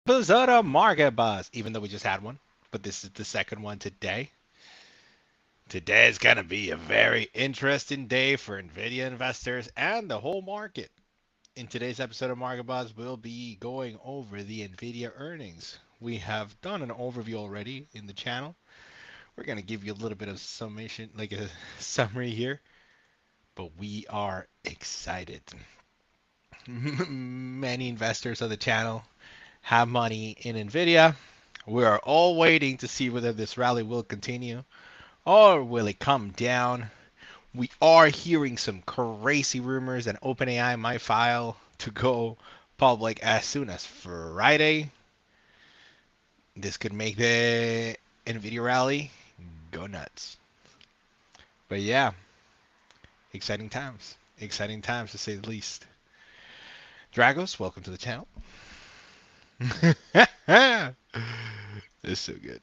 episode of Market Buzz, even though we just had one, but this is the second one today. Today is going to be a very interesting day for NVIDIA investors and the whole market. In today's episode of Market Buzz, we'll be going over the NVIDIA earnings. We have done an overview already in the channel. We're going to give you a little bit of summation, like a summary here, but we are excited. Many investors on the channel have money in NVIDIA. We are all waiting to see whether this rally will continue or will it come down. We are hearing some crazy rumors that OpenAI might file to go public as soon as Friday. This could make the NVIDIA rally go nuts. But yeah, exciting times. Exciting times to say the least. Dragos, welcome to the channel. This is so good.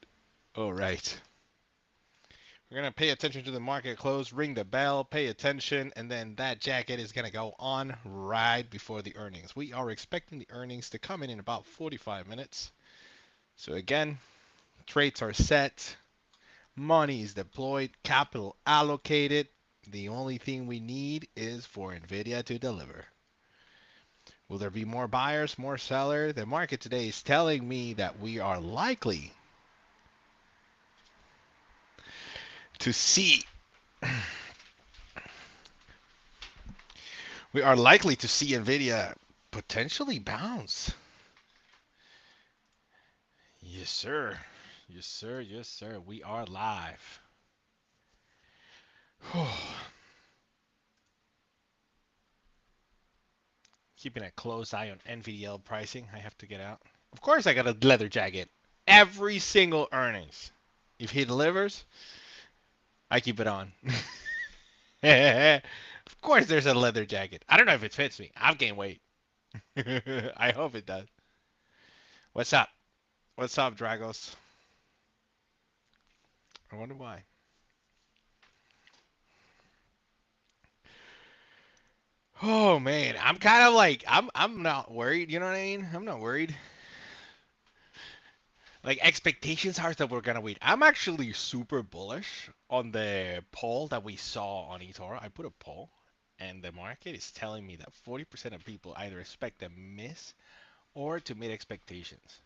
All right. We're going to pay attention to the market close, ring the bell, pay attention, and then that jacket is going to go on right before the earnings. We are expecting the earnings to come in about 45 minutes. So again, trades are set, money is deployed, capital allocated. The only thing we need is for NVIDIA to deliver. Will there be more buyers, more sellers? The market today is telling me that we are likely to see NVIDIA potentially bounce. Yes, sir. Yes, sir. Yes, sir. We are live. Keeping a close eye on NVDL pricing. I have to get out. Of course, I got a leather jacket. Every single earnings. If he delivers, I keep it on. Of course, there's a leather jacket. I don't know if it fits me. I've gained weight. I hope it does. What's up? What's up, Dragos? I wonder why. Oh man, I'm kind of like I'm not worried. You know what I mean? I'm not worried. Like expectations are that we're gonna win. I'm actually super bullish on the poll that we saw on eToro. I put a poll, and the market is telling me that 40% of people either expect a miss or to meet expectations.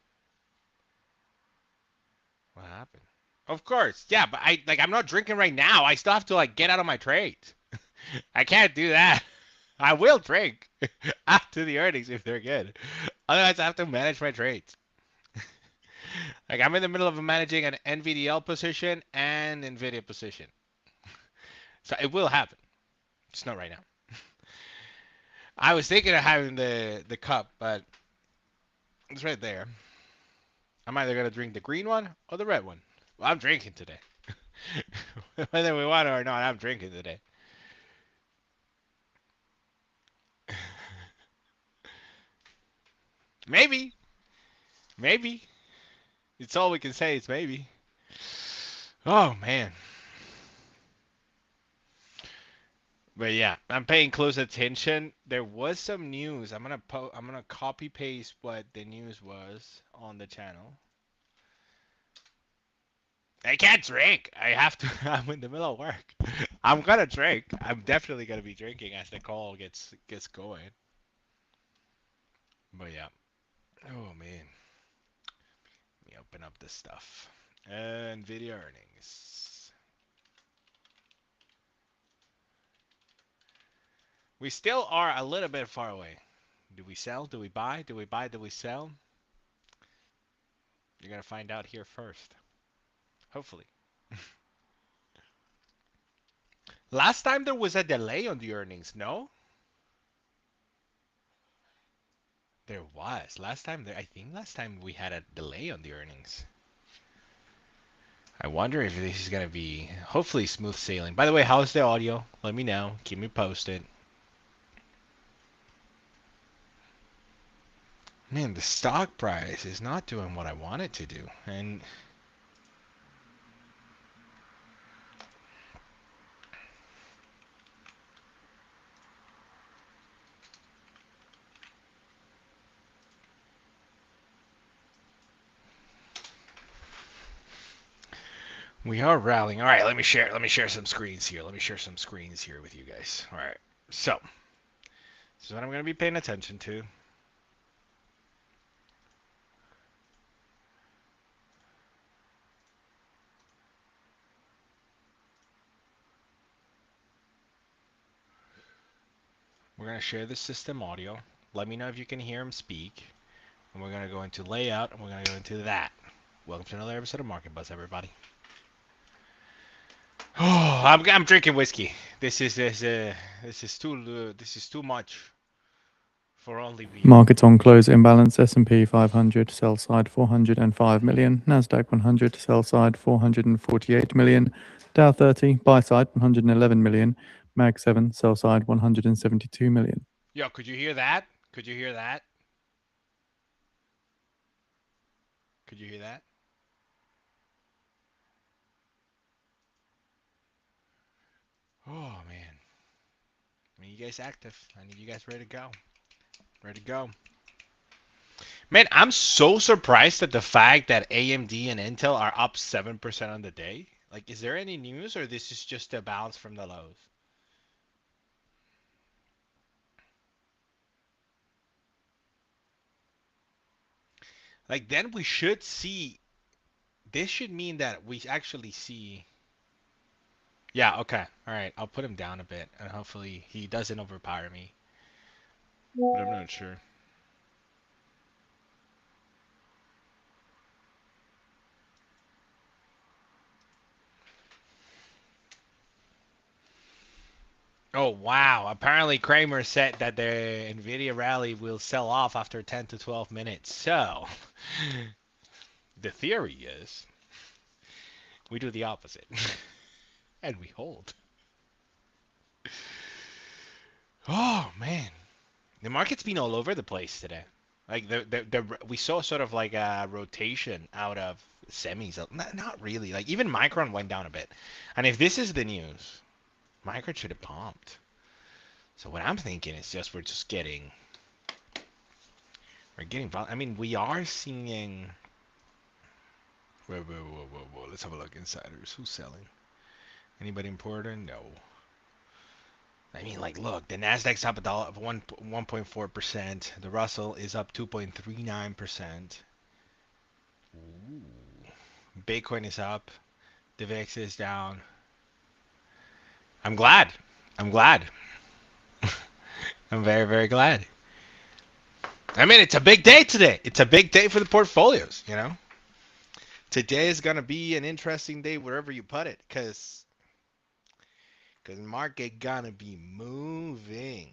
What happened? Of course, yeah, but I'm not drinking right now. I still have to like get out of my trades. I can't do that. I will drink after the earnings if they're good. Otherwise, I have to manage my trades. Like I'm in the middle of managing an NVDL position and NVIDIA position. So it will happen. Just not right now. I was thinking of having the cup, but it's right there. I'm either gonna drink the green one or the red one. Well, I'm drinking today. Whether we want it or not, I'm drinking today. Maybe. Maybe. It's all we can say. It's maybe. Oh man. But yeah, I'm paying close attention. There was some news. I'm gonna copy paste what the news was on the channel. I can't drink. I have to. I'm in the middle of work. I'm gonna drink. I'm definitely gonna be drinking as the call gets going. But yeah. Oh man. Let me open up this stuff. NVIDIA earnings. We still are a little bit far away. Do we sell? Do we buy? Do we buy? Do we sell? You're gonna find out here first. Hopefully. Last time there was a delay on the earnings, no? There was. I think last time we had a delay on the earnings. I wonder if this is gonna be hopefully smooth sailing. By the way, how's the audio? Let me know. Keep me posted. Man, the stock price is not doing what I want it to do. And We are rallying. All right, let me share some screens here. Let me share some screens here with you guys. All right. So, this is what I'm going to be paying attention to. We're going to share the system audio. Let me know if you can hear him speak. And we're going to go into layout, and we're going to go into that. Welcome to another episode of Market Buzz, everybody. Oh, I'm drinking whiskey. This is too much for only beer. Markets on close imbalance. S&P 500 sell side 405 million. Nasdaq 100 sell side 448 million. Dow 30 buy side 111 million. Mag 7 sell side 172 million. Yo, could you hear that? Could you hear that? Could you hear that? Oh man, I need you guys active. I need you guys ready to go. Ready to go. Man, I'm so surprised at the fact that AMD and Intel are up 7% on the day. Like, is there any news or this is just a bounce from the lows? Like, then we should see. This should mean that we actually see. Yeah, okay. All right. I'll put him down a bit and hopefully he doesn't overpower me. But I'm not sure. Oh, wow. Apparently Kramer said that the NVIDIA rally will sell off after 10 to 12 minutes. So, the theory is we do the opposite. And we hold. Oh, man. The market's been all over the place today. Like we saw sort of like a rotation out of semis. Not really. Like even Micron went down a bit. And if this is the news, Micron should have pumped. So what I'm thinking is just we're getting. I mean, we are seeing. Whoa. Let's have a look. Insiders. Who's selling? Anybody important? No. I mean, like, look, the Nasdaq's up 1.4%. The Russell is up 2.39%. Ooh. Bitcoin is up. The VIX is down. I'm glad. I'm glad. I'm very, very glad. I mean, it's a big day today. It's a big day for the portfolios, you know? Today is going to be an interesting day wherever you put it because market going to be moving.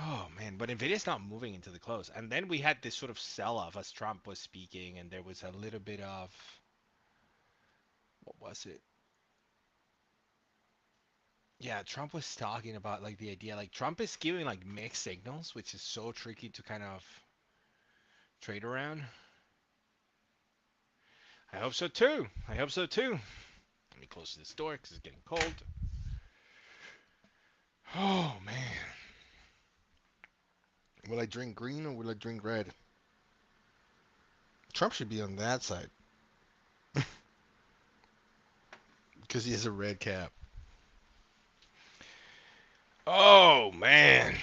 Oh, man. But NVIDIA's not moving into the close. And then we had this sort of sell-off as Trump was speaking, and there was a little bit of... What was it? Yeah, Trump was talking about like the idea like Trump is giving like mixed signals, which is so tricky to kind of trade around. I hope so too. I hope so too. Let me close this door because it's getting cold. Oh man. Will I drink green or will I drink red? Trump should be on that side because he has a red cap. Oh man.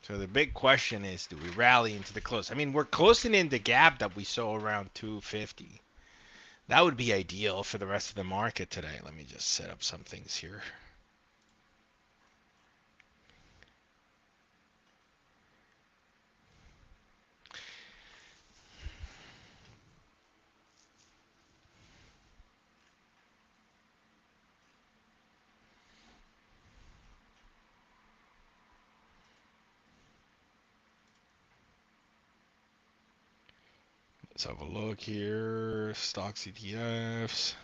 So the big question is, do we rally into the close? I mean, we're closing in the gap that we saw around 250. That would be ideal for the rest of the market today. Let me just set up some things here. Let's have a look here. Stocks, ETFs.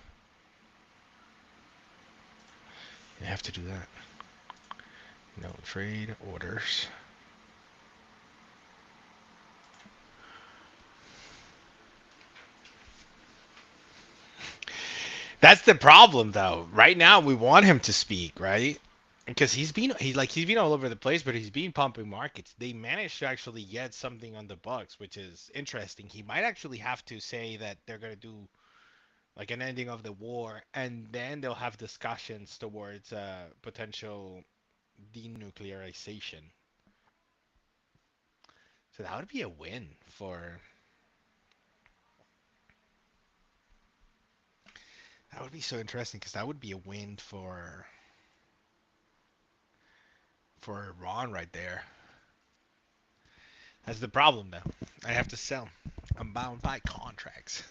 You have to do that. No trade orders. That's the problem, though. Right now, we want him to speak, right? because he's been all over the place, but he's been pumping markets. They managed to actually get something on the books, which is interesting. He might actually have to say that they're gonna do like an ending of the war, and then they'll have discussions towards potential denuclearization. So that would be a win for. That would be so interesting because that would be a win for Iran right there. That's the problem though. I have to sell. I'm bound by contracts.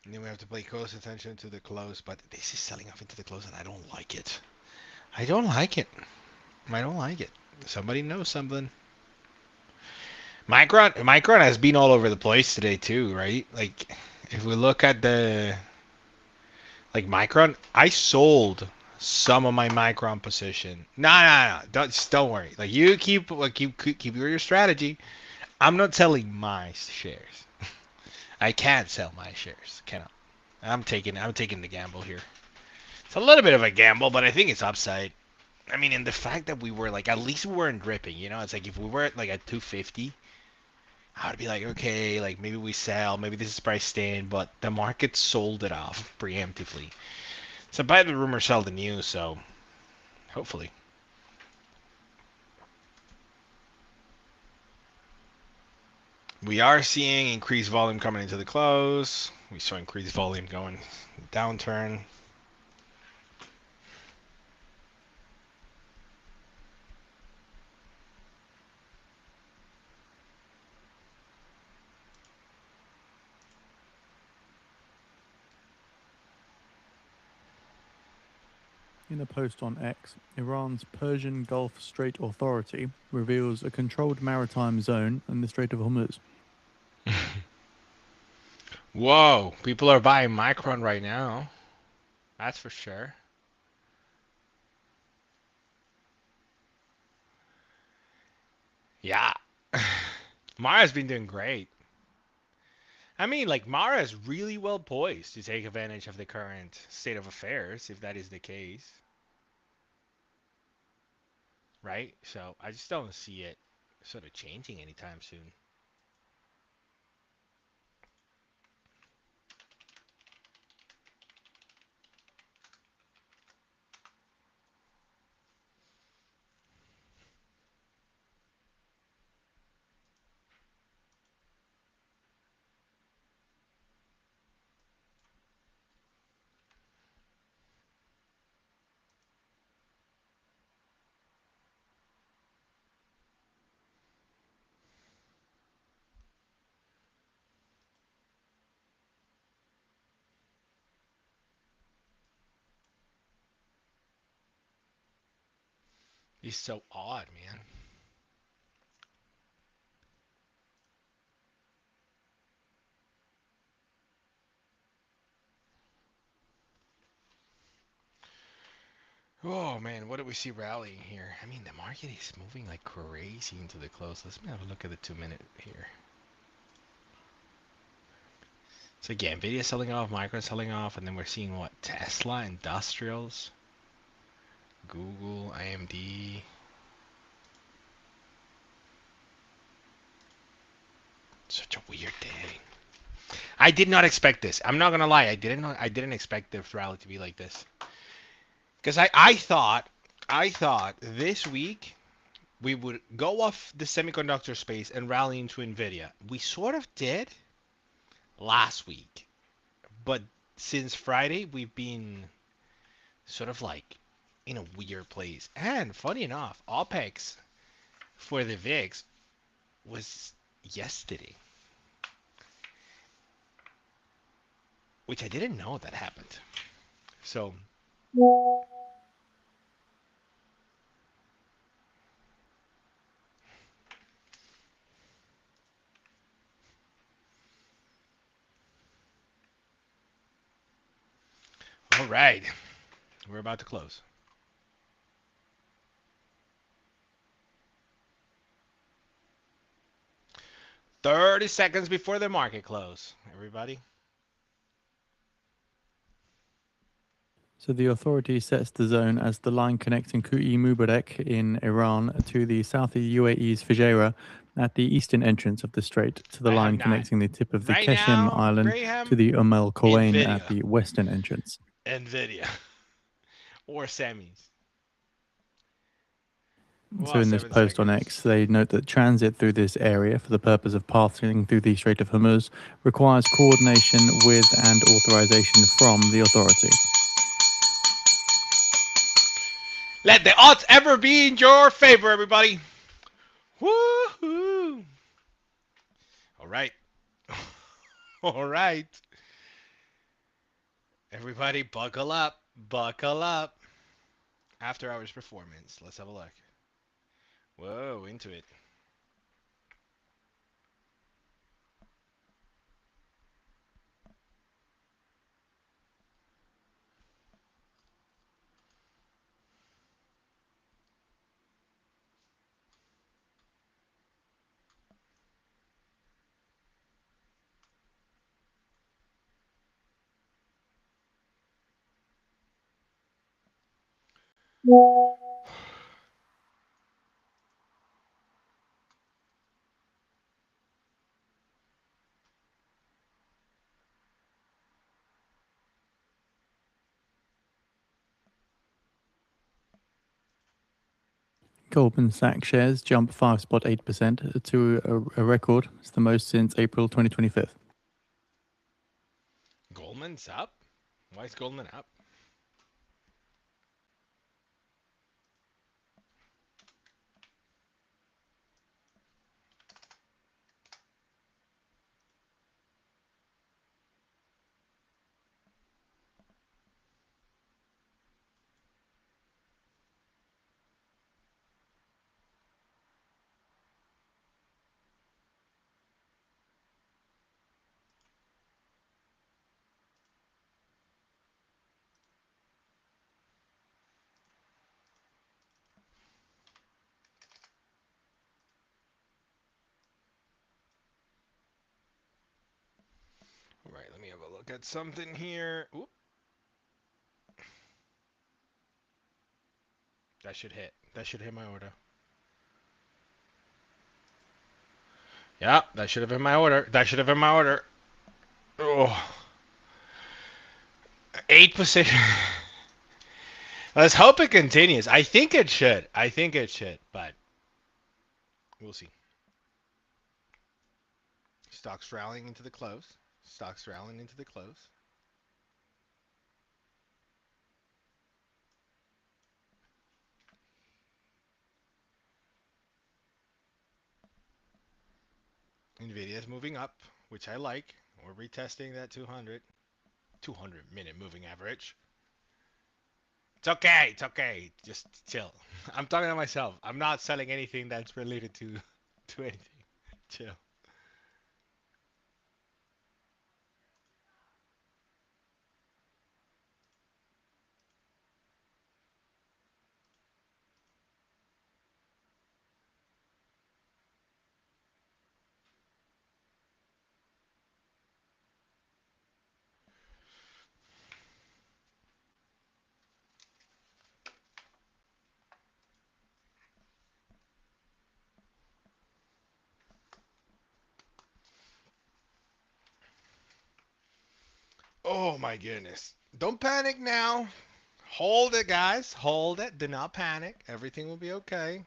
And then we have to pay close attention to the close, but this is selling off into the close, and I don't like it. I don't like it. I don't like it. Somebody knows something. Micron has been all over the place today too, right? Like if we look at the like Micron, I sold some of my Micron position. No, no, no, don't worry. Like you keep your strategy. I'm not selling my shares. I can't sell my shares. Cannot. I'm taking the gamble here. It's a little bit of a gamble, but I think it's upside. I mean, and the fact that we were like, at least we weren't dripping, you know? It's like if we were at like at 250, I would be like, okay, like maybe we sell, maybe this is priced in, but the market sold it off preemptively. So buy the rumor, sell the news, so hopefully. We are seeing increased volume coming into the close. We saw increased volume going downturn. In a post on X, Iran's Persian Gulf Strait Authority reveals a controlled maritime zone in the Strait of Hormuz. Whoa, people are buying Micron right now. That's for sure. Yeah. Mara's been doing great. I mean, like Mara is really well poised to take advantage of the current state of affairs, if that is the case, right? So I just don't see it sort of changing anytime soon. He's so odd, man. Oh man, what do we see rallying here? I mean, the market is moving like crazy into the close. Let's have a look at the 2 minute here. So again, NVIDIA selling off, Micron selling off, and then we're seeing what? Tesla, industrials, Google, AMD. Such a weird day. I did not expect this. I'm not gonna lie. I didn't expect this rally to be like this. Because I thought this week we would go off the semiconductor space and rally into Nvidia. We sort of did last week, but since Friday we've been sort of like in a weird place. And funny enough, OPEX for the VIX was yesterday, which I didn't know that happened. So, all right, we're about to close. 30 seconds before the market close, everybody. So the authority sets the zone as the line connecting Kui Mubarak in Iran to the Southern UAE's Fujairah at the eastern entrance of the strait, to the I have line not. connecting the tip of the Right Qeshm now, Island to Graham, the Al Quwain at NVIDIA. the western entrance. NVIDIA. Or semis. So Well, in this 7 post on seconds. X, they note that transit through this area for the purpose of passing through the Strait of Hormuz requires coordination with and authorization from the authority. Let the odds ever be in your favor, everybody. Woohoo! All right. All right. Everybody, buckle up. Buckle up. After hours performance. Let's have a look. Whoa, into it. Goldman Sachs shares jump 5.8% to a record. It's the most since April 2025. Goldman's up? Why is Goldman up? All right, let me have a look at something here. Oop. That should hit. That should hit my order. Yeah, that should have been my order. That should have been my order. Oh. 8%. Let's hope it continues. I think it should. I think it should, but we'll see. Stocks rallying into the close. Stocks rallying into the close. NVIDIA is moving up, which I like. We're retesting that 200-minute moving average. It's okay. It's okay. Just chill. I'm talking to myself. I'm not selling anything that's related to anything. Chill. Oh my goodness. Don't panic now. Hold it, guys. Hold it. Do not panic. Everything will be okay.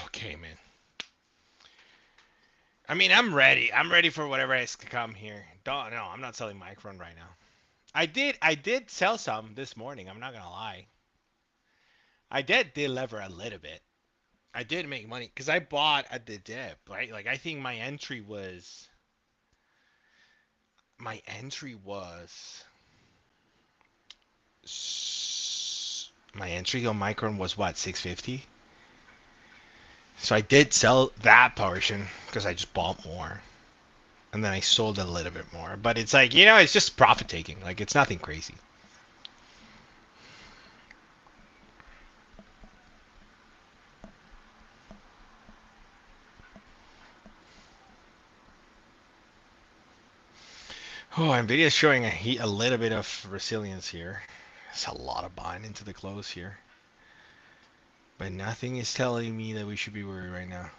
Okay, man. I mean, I'm ready. I'm ready for whatever has to come here. Don't no, I'm not selling Micron right now. I did sell some this morning. I'm not gonna lie. I did deliver a little bit. I did make money because I bought at the dip, right? Like I think my entry was my entry on Micron was what 650. So I did sell that portion because I just bought more, and then I sold a little bit more. But it's like it's just profit taking. Like it's nothing crazy. Oh, NVIDIA is showing a little bit of resilience here. It's a lot of buying into the close here. But nothing is telling me that we should be worried right now.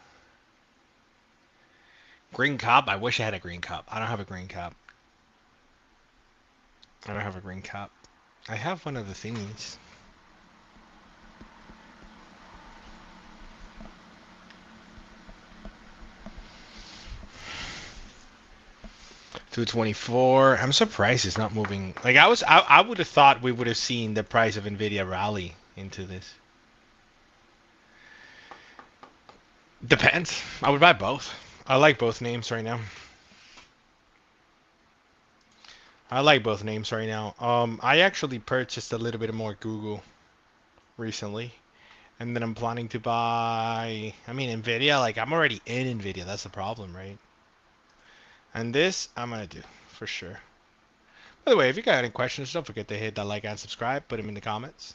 Green cup? I wish I had a green cup. I don't have a green cup. I don't have a green cup. I have one of the thingies. $224. I'm surprised it's not moving. Like I would have thought we would have seen the price of NVIDIA rally into this. Depends. I would buy both. I like both names right now. I like both names right now. I actually purchased a little bit more Google recently, and then I'm planning to buy. I mean, Nvidia. Like I'm already in Nvidia. That's the problem, right? And this I'm gonna do for sure. By the way, if you got any questions, don't forget to hit that like and subscribe. Put them in the comments.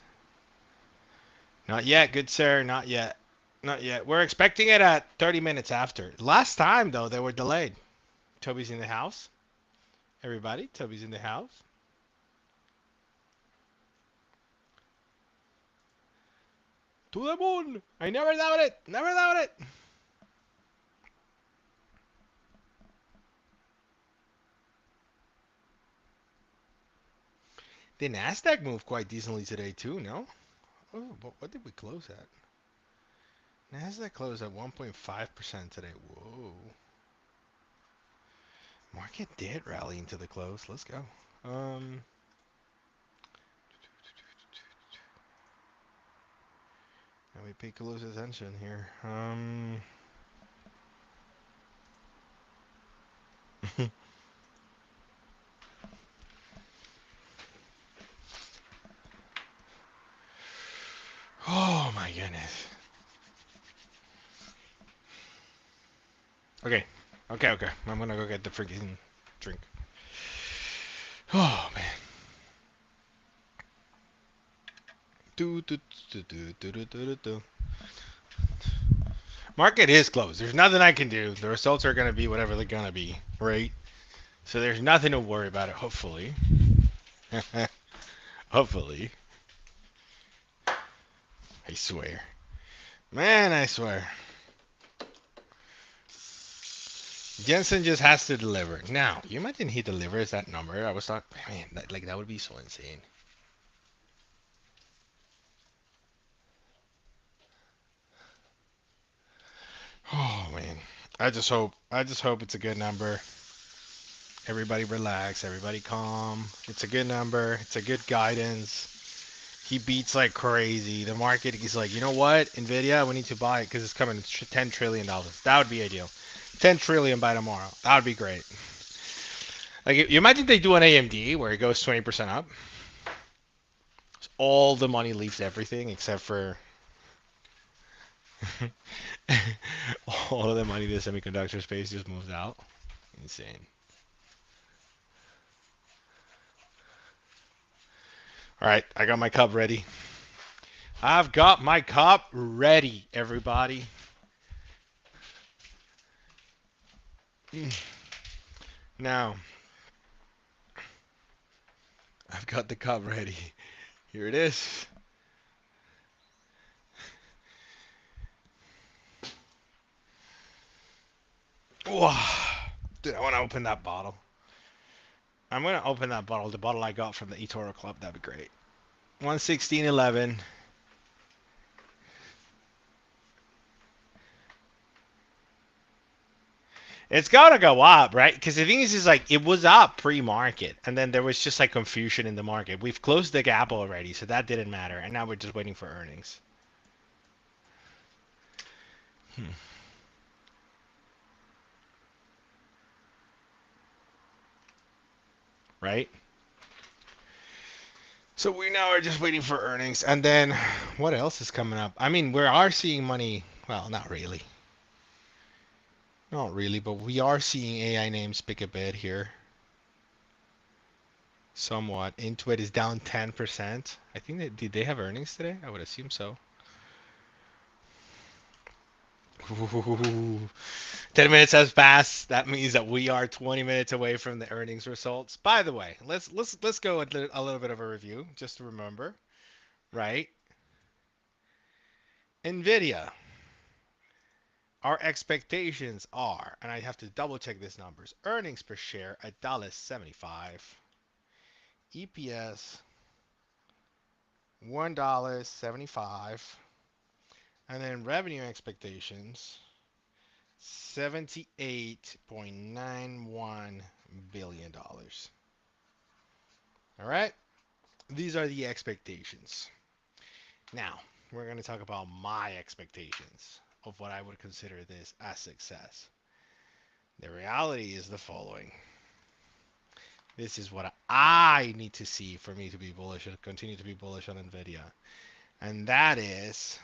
Not yet, good sir. Not yet. Not yet. We're expecting it at 30 minutes after. Last time though, they were delayed. Toby's in the house. Everybody, Toby's in the house. To the moon! I never doubt it! Never doubt it! The Nasdaq moved quite decently today too, no? Oh, but what did we close at? Nasdaq closed at 1.5% today. Whoa. Market did rally into the close. Let's go. Let me pay close attention here. Oh my goodness. Okay. Okay. I'm gonna go get the freaking drink. Oh man. Do, do, do, do, do, do, do, do. Market is closed. There's nothing I can do. The results are gonna be whatever they're gonna be, right? So there's nothing to worry about it, hopefully. Hopefully. I swear. Man, I swear. Jensen just has to deliver. Now, you imagine he delivers that number? I was like, man, that would be so insane. Oh man. I just hope it's a good number. Everybody relax, everybody calm. It's a good number. It's a good guidance. He beats like crazy. The market is like, you know what? NVIDIA, we need to buy it because it's coming $10 trillion. That would be ideal. 10 trillion by tomorrow. That would be great. Like, you imagine they do an AMD where it goes 20% up. All the money leaves everything except for all of the money the semiconductor space just moves out. Insane. All right, I got my cup ready. I've got my cup ready, everybody. Now, I've got the cup ready. Here it is. Wow. Dude, I want to open that bottle. I'm going to open that bottle, the bottle I got from the eToro Club. That'd be great. 116.11. It's gotta go up, right? Because the thing is like it was up pre-market, and then there was just like confusion in the market. We've closed the gap already, so that didn't matter, and now we're just waiting for earnings. Hmm. Right? So we now are just waiting for earnings, and then what else is coming up? I mean, we are seeing money. Well, not really. Not really, but we are seeing AI names pick a bit here. Somewhat. Intuit is down 10%. I think did they have earnings today? I would assume so. Ooh. 10 minutes has passed. That means that we are 20 minutes away from the earnings results. By the way, let's go a little bit of a review just to remember, right? NVIDIA. Our expectations are, and I have to double check these numbers. Earnings per share at $1.75. EPS $1.75. And then revenue expectations $78.91 billion. All right? These are the expectations. Now, we're going to talk about my expectations of what I would consider this as success. The reality is the following. This is what I need to see for me to be bullish and continue to be bullish on NVIDIA. And that is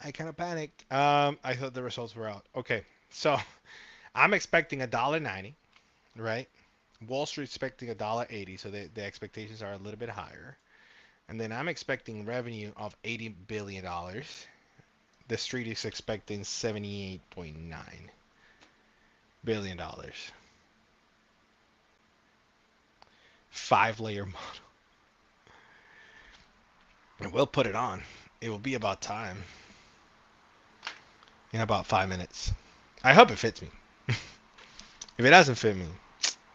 I kind of panicked. I thought the results were out. Okay, so I'm expecting $1.90, right? Wall Street expecting $1.80, so the expectations are a little bit higher. And then I'm expecting revenue of $80 billion. The street is expecting $78.9 billion. 5-layer model. And we'll put it on. It will be about time. In about 5 minutes. I hope it fits me. If it doesn't fit me,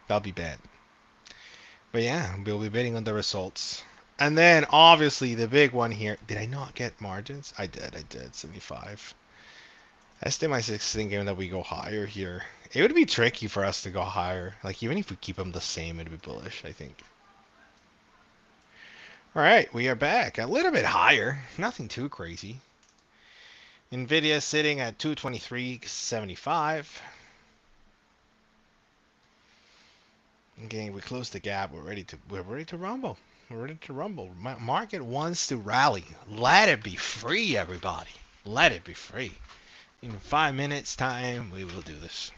that'll be bad. But yeah, we'll be waiting on the results. And then obviously the big one here. Did I not get margins? I did. 75. I still my thinking that we go higher here. It would be tricky for us to go higher. Like even if we keep them the same, it'd be bullish, I think. Alright, we are back. A little bit higher. Nothing too crazy. NVIDIA sitting at 223.75. Okay, we closed the gap. We're ready to rumble. We're ready to rumble. Market wants to rally. Let it be free, everybody. Let it be free. In 5 minutes time, we will do this.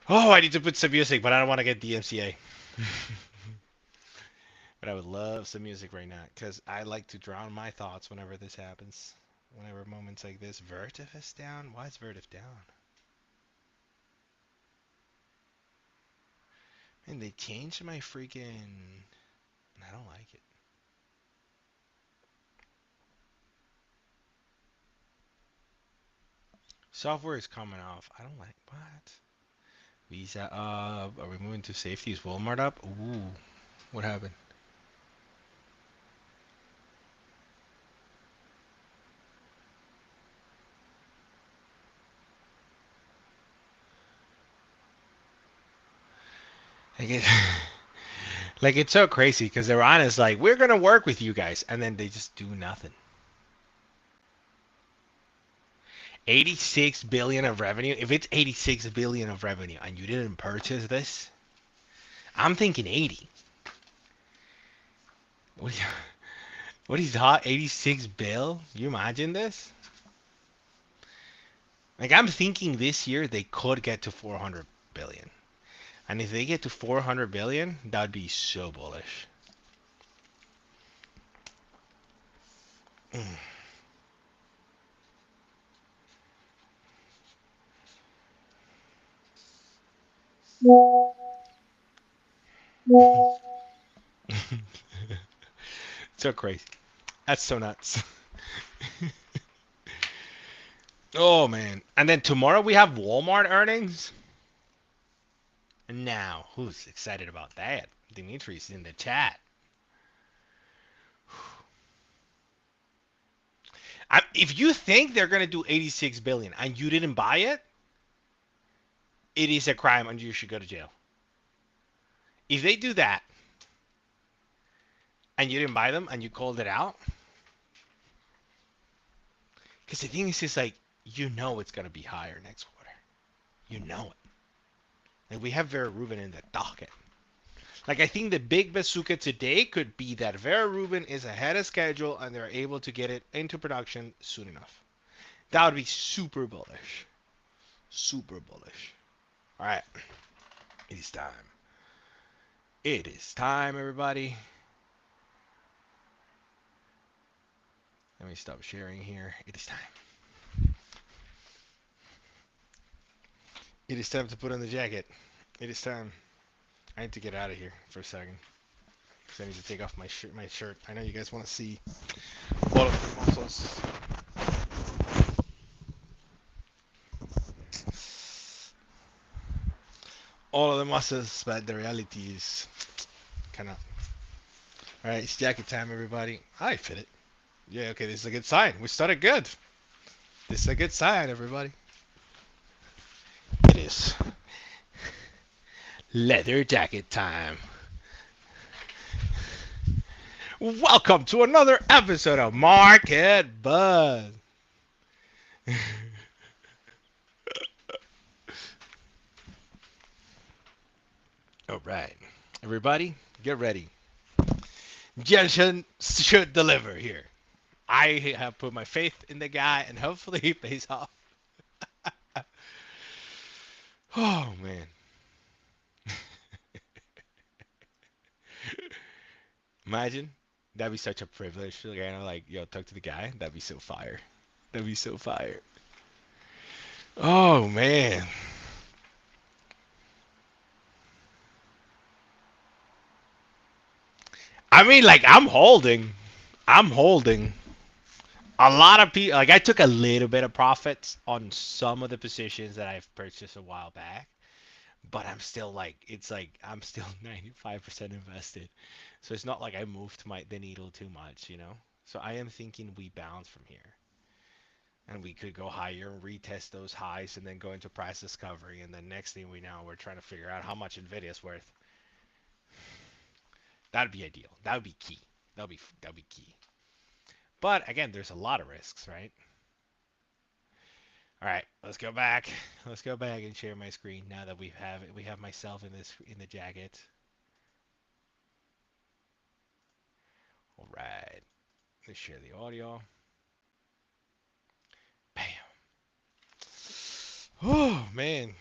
Oh, I need to put some music, but I don't want to get DMCA. But I would love some music right now because I like to drown my thoughts whenever this happens. Whenever moments like this. Vertiv is down? Why is Vertiv down? And they changed my freaking... I don't like it. Software is coming off. I don't like... What? Visa up. Are we moving to safety? Is Walmart up? Ooh. What happened? Like, like it's so crazy because they're honest, like, we're going to work with you guys. And then they just do nothing. 86 billion of revenue. If it's 86 billion of revenue and you didn't purchase this, I'm thinking 80. What is hot? 86 bill? You imagine this? Like I'm thinking this year they could get to 400 billion. And if they get to 400 billion, that would be so bullish. So crazy. That's so nuts. Oh man. And then tomorrow we have Walmart earnings. Now, who's excited about that? Dimitri's in the chat. If you think they're going to do 86 billion and you didn't buy it, it is a crime and you should go to jail. If they do that and you didn't buy them and you called it out, because the thing is just like, you know it's going to be higher next quarter. You know it. Like we have Vera Rubin in the docket. Like I think the big bazooka today could be that Vera Rubin is ahead of schedule and they're able to get it into production soon enough. That would be super bullish. Super bullish. All right. It is time. It is time, everybody. Let me stop sharing here. It is time. It is time to put on the jacket. It is time. I need to get out of here for a second. Because I need to take off my shirt. I know you guys want to see all of the muscles. All of the muscles, but the reality is kind of. Alright, it's jacket time, everybody. I fit it. Yeah, okay, this is a good sign. We started good. This is a good sign, everybody. It is leather jacket time. Welcome to another episode of Market Buzz. All right, everybody, get ready. Jensen should deliver here. I have put my faith in the guy, and hopefully he pays off. Oh man. Imagine that'd be such a privilege to like, yo, talk to the guy. That'd be so fire. That'd be so fire. Oh man. I mean, like I'm holding. I'm holding. A lot of people, like I took a little bit of profits on some of the positions that I've purchased a while back, but I'm still like, it's like I'm still 95% invested. So it's not like I moved the needle too much, you know? So I am thinking we bounce from here. And we could go higher and retest those highs and then go into price discovery. And then next thing we know, we're trying to figure out how much NVIDIA is worth. That'd be ideal. That would be key. That'd be key. But again, there's a lot of risks, right? All right, let's go back. Let's go back and share my screen now that we have myself in the jacket. All right, let's share the audio. Bam. Oh man.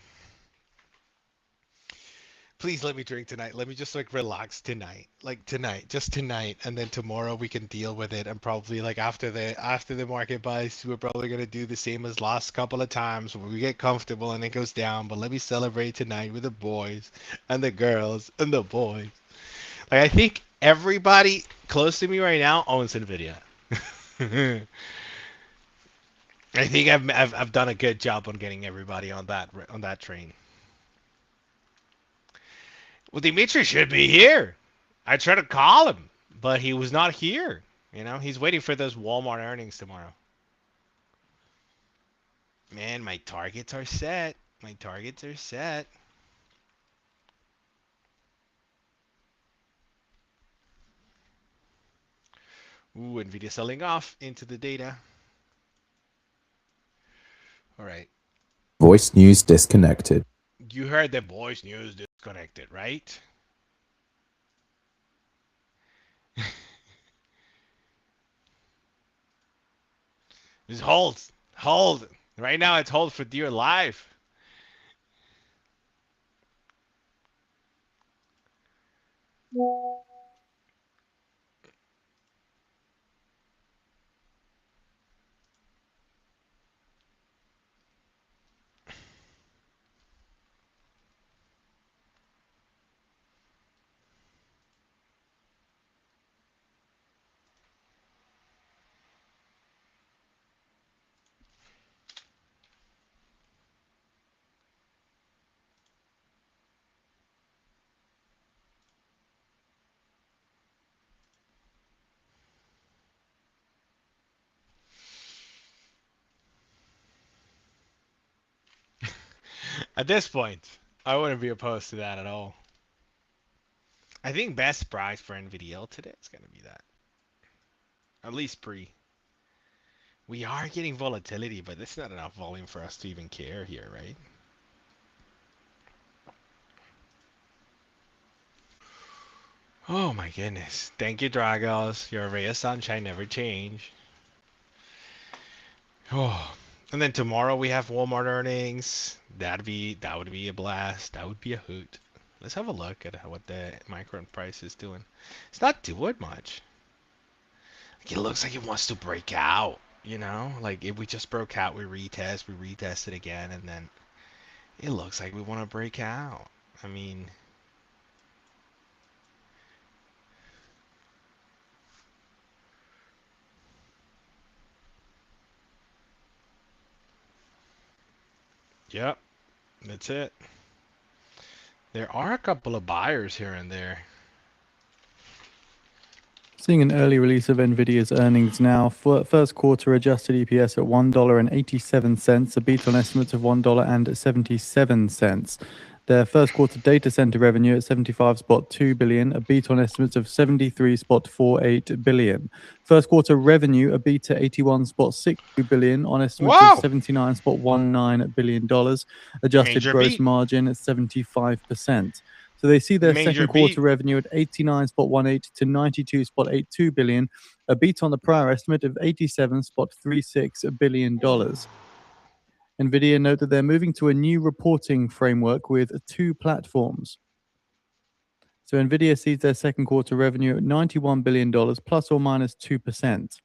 Please let me drink tonight. Let me just like relax tonight. Like tonight, just tonight, and then tomorrow we can deal with it. And probably like after the market buys, we're probably gonna do the same as last couple of times where we get comfortable and it goes down. But let me celebrate tonight with the boys and the girls and the boys. Like I think everybody close to me right now owns NVIDIA. I think I've done a good job on getting everybody on that train. Well, Dimitri should be here. I tried to call him, but he was not here. You know, he's waiting for those Walmart earnings tomorrow. Man, my targets are set. My targets are set. Ooh, NVIDIA selling off into the data. All right. Voice news disconnected. You heard the voice news disconnected, right? Just hold. Hold. Right now it's hold for dear life. At this point, I wouldn't be opposed to that at all. I think best price for NVDA today is going to be that. At least pre. We are getting volatility, but it's not enough volume for us to even care here, right? Oh my goodness. Thank you, Dragos. Your ray of sunshine never change. Oh. And then tomorrow we have Walmart earnings. That would be a blast. That would be a hoot. Let's have a look at what the Micron price is doing. It's not doing much. Like, it looks like it wants to break out, you know? Like if we just broke out, we retest it again, and then it looks like we want to break out. I mean, yep, that's it. There are a couple of buyers here and there. Seeing an early release of NVIDIA's earnings now. First quarter adjusted EPS at $1.87, a beat on estimates of $1.77. Their first quarter data center revenue at 75.2 billion, a beat on estimates of 73.48 billion. First quarter revenue, a beat at 81.62 billion on estimates of Wow! $79.19 billion. Adjusted Major gross beat. margin at 75%. So they see their Major second quarter beat. revenue at 89.18 to 92.82 billion, a beat on the prior estimate of $87.36 billion. NVIDIA note that they're moving to a new reporting framework with 2 platforms. So NVIDIA sees their second quarter revenue at $91 billion, plus or minus 2%.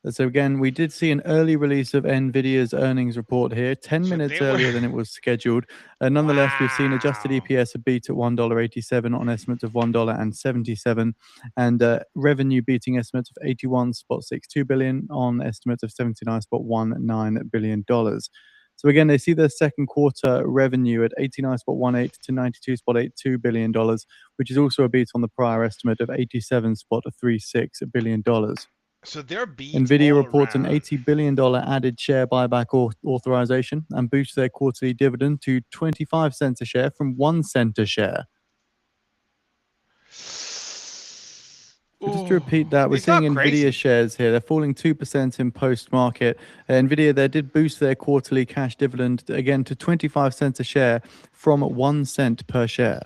So again, we did see an early release of NVIDIA's earnings report here, 10 So minutes they were. earlier than it was scheduled. Nonetheless, we've seen adjusted Wow. EPS a beat at $1.87 on estimates of $1.77, and revenue beating estimates of 81.62 billion on estimates of $79.19 billion. So again, they see their second quarter revenue at 89.18 to $92.82 billion, which is also a beat on the prior estimate of $87.36 billion. So they're beats NVIDIA all reports an around. $80 billion added share buyback authorization and boosts their quarterly dividend to 25 cents a share from 1 cent a share. So just to Ooh, repeat that, we're it's seeing not NVIDIA crazy. shares here. They're falling 2% in post-market. NVIDIA, they did boost their quarterly cash dividend again to 25 cents a share from 1 cent per share.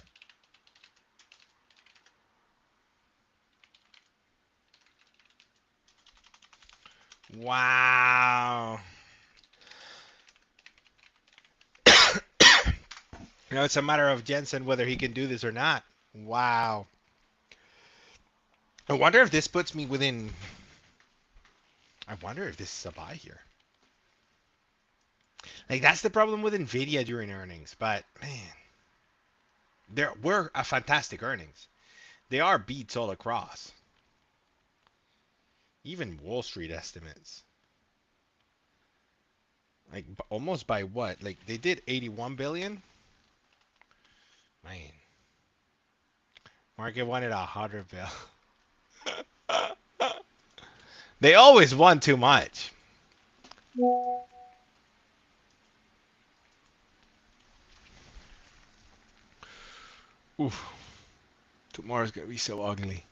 Wow. You know, it's a matter of Jensen whether he can do this or not. Wow. I wonder if this puts me within. I wonder if this is a buy here. Like, that's the problem with NVIDIA during earnings. But, man, there were a fantastic earnings. They are beats all across. Even Wall Street estimates. Like, almost by what? Like, they did 81 billion? Man. Market wanted 100 bill. They always want too much. Oof. Tomorrow's gonna be so ugly.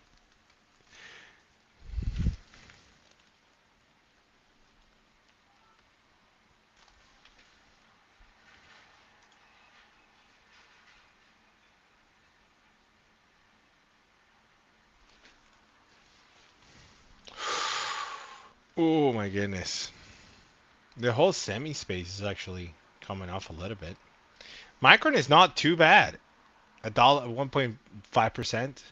Oh my goodness. The whole semi space is actually coming off a little bit. Micron is not too bad. A dollar, 1.5%.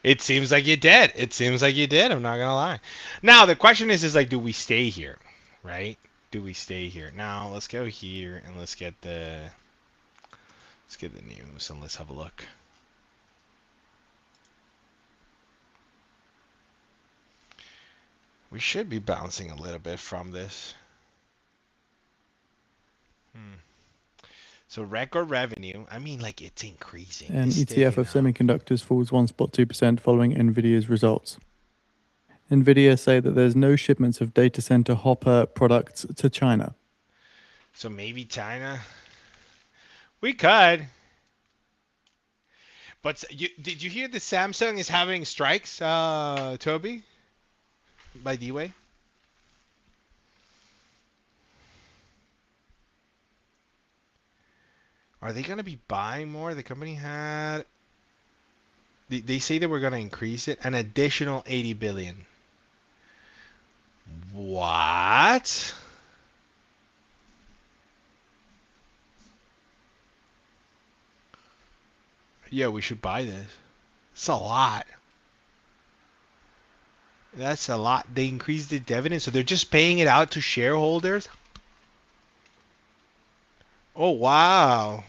It seems like you did. It seems like you did. I'm not gonna lie. Now the question is like, do we stay here, right? Do we stay here? Now let's go here and let's get the news and let's have a look. We should be bouncing a little bit from this. So record revenue. I mean, like it's increasing. An It's ETF sticking of up. semiconductors falls 1.2% following NVIDIA's results. NVIDIA say that there's no shipments of data center Hopper products to China. So maybe China. We could. But did you hear that Samsung is having strikes, Toby? By D-Way? Are they going to be buying more? The company had. They say that we're going to increase it an additional 80 billion. What? Yeah, we should buy this. It's a lot. That's a lot. They increased the dividend, so they're just paying it out to shareholders. Oh, wow.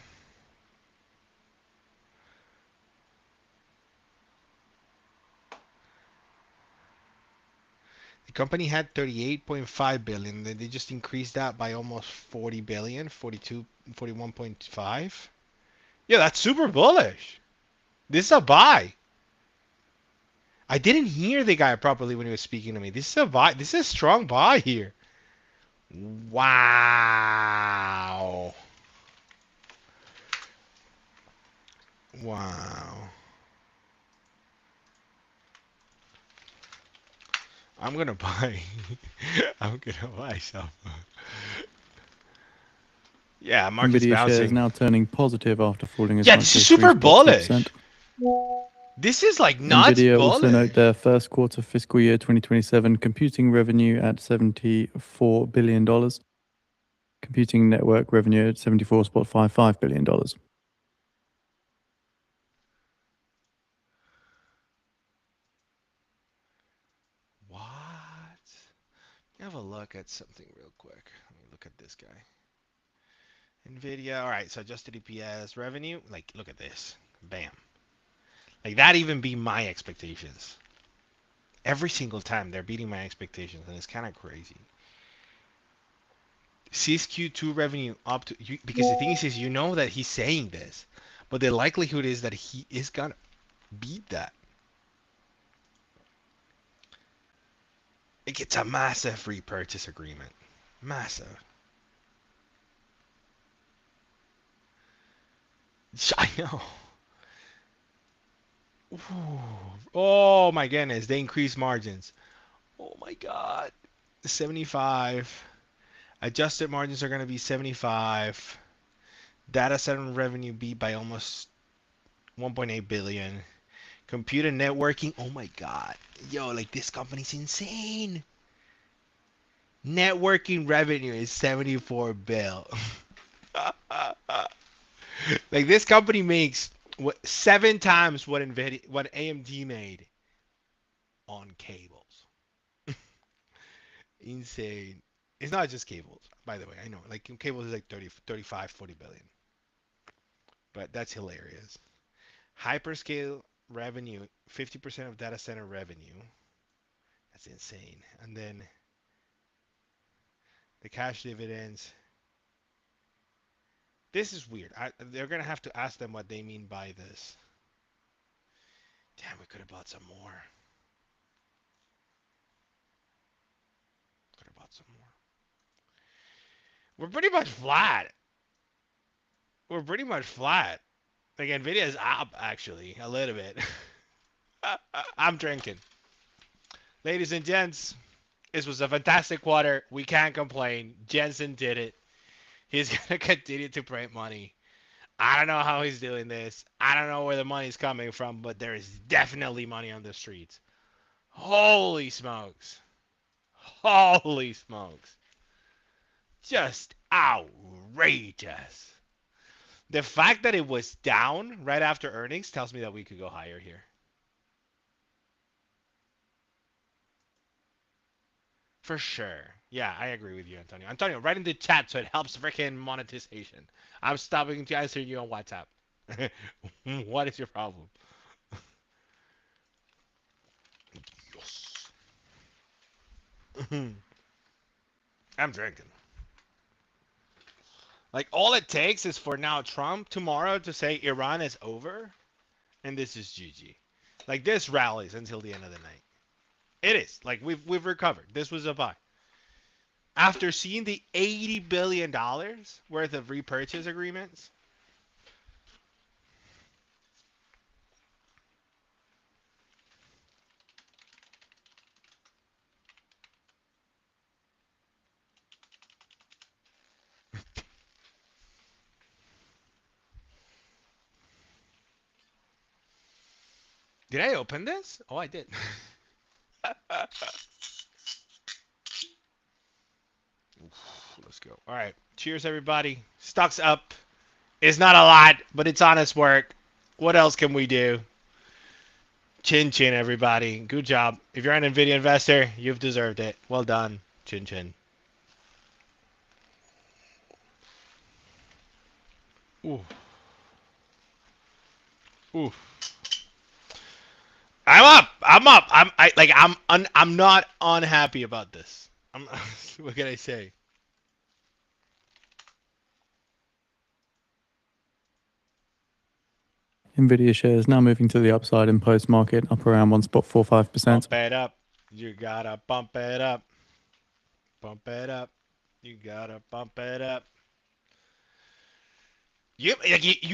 The company had 38.5 billion. Then they just increased that by almost 40 billion, 42, 41.5. Yeah, that's super bullish. This is a buy. I didn't hear the guy properly when he was speaking to me. This is a buy. This is a strong buy here. Wow. Wow. I'm gonna buy. I'm gonna buy some. Yeah, market's NVIDIA shares bouncing. now turning positive after falling as Yeah, this much is as super 3.2%. bullish. This is like nuts NVIDIA also note bullish. their first quarter fiscal year 2027 computing revenue at $74 billion, computing network revenue at $74.55 billion. What? Have a look at something real quick. Let me look at this guy. NVIDIA. All right, so adjusted EPS revenue. Like, look at this. Bam. Like, that even beat my expectations. Every single time they're beating my expectations, and it's kind of crazy. Sees Q2 revenue up to because the thing is you know that he's saying this, but the likelihood is that he is gonna beat that. Like, it's a massive repurchase agreement. Massive. I know. Ooh. Oh my goodness, they increased margins. Oh my god. 75. Adjusted margins are going to be 75. Data center revenue beat by almost 1.8 billion. Computer networking, oh my god. Yo, like, this company's insane. Networking revenue is 74 bill. Like, this company makes what 7 times what NVIDIA, what AMD made on cables. Insane. It's not just cables, by the way. I know, like, cables is like 30, 35, 40 billion. But that's hilarious. Hyperscale revenue, 50% of data center revenue. That's insane. And then the cash dividends. This is weird. They're going to have to ask them what they mean by this. Damn, we could have bought some more. Could have bought some more. We're pretty much flat. We're pretty much flat. Like, NVIDIA is up, actually, a little bit. I'm drinking. Ladies and gents, this was a fantastic quarter. We can't complain. Jensen did it. He's going to continue to print money. I don't know how he's doing this. I don't know where the money's coming from, but there is definitely money on the streets. Holy smokes. Holy smokes. Just outrageous. The fact that it was down right after earnings tells me that we could go higher here. For sure. Yeah, I agree with you, Antonio. Antonio, write in the chat so it helps freaking monetization. I'm stopping to answer you on WhatsApp. What is your problem? Yes. I'm drinking. Like, all it takes is for now Trump tomorrow to say Iran is over, and this is GG. Like, this rallies until the end of the night. It is. Like, we've recovered. This was a buy. After seeing the $80 billion worth of repurchase agreements. Did I open this? Oh, I did. Let's go. All right. Cheers, everybody. Stock's up. It's not a lot, but it's honest work. What else can we do? Chin chin, everybody. Good job. If you're an NVIDIA investor, you've deserved it. Well done. Chin chin. Ooh. Ooh. I'm up. I'm up. I'm not unhappy about this. What can I say? NVIDIA shares now moving to the upside in post-market, up around 1.45%. Bump it up. You gotta bump it up. Bump it up. You gotta bump it up. You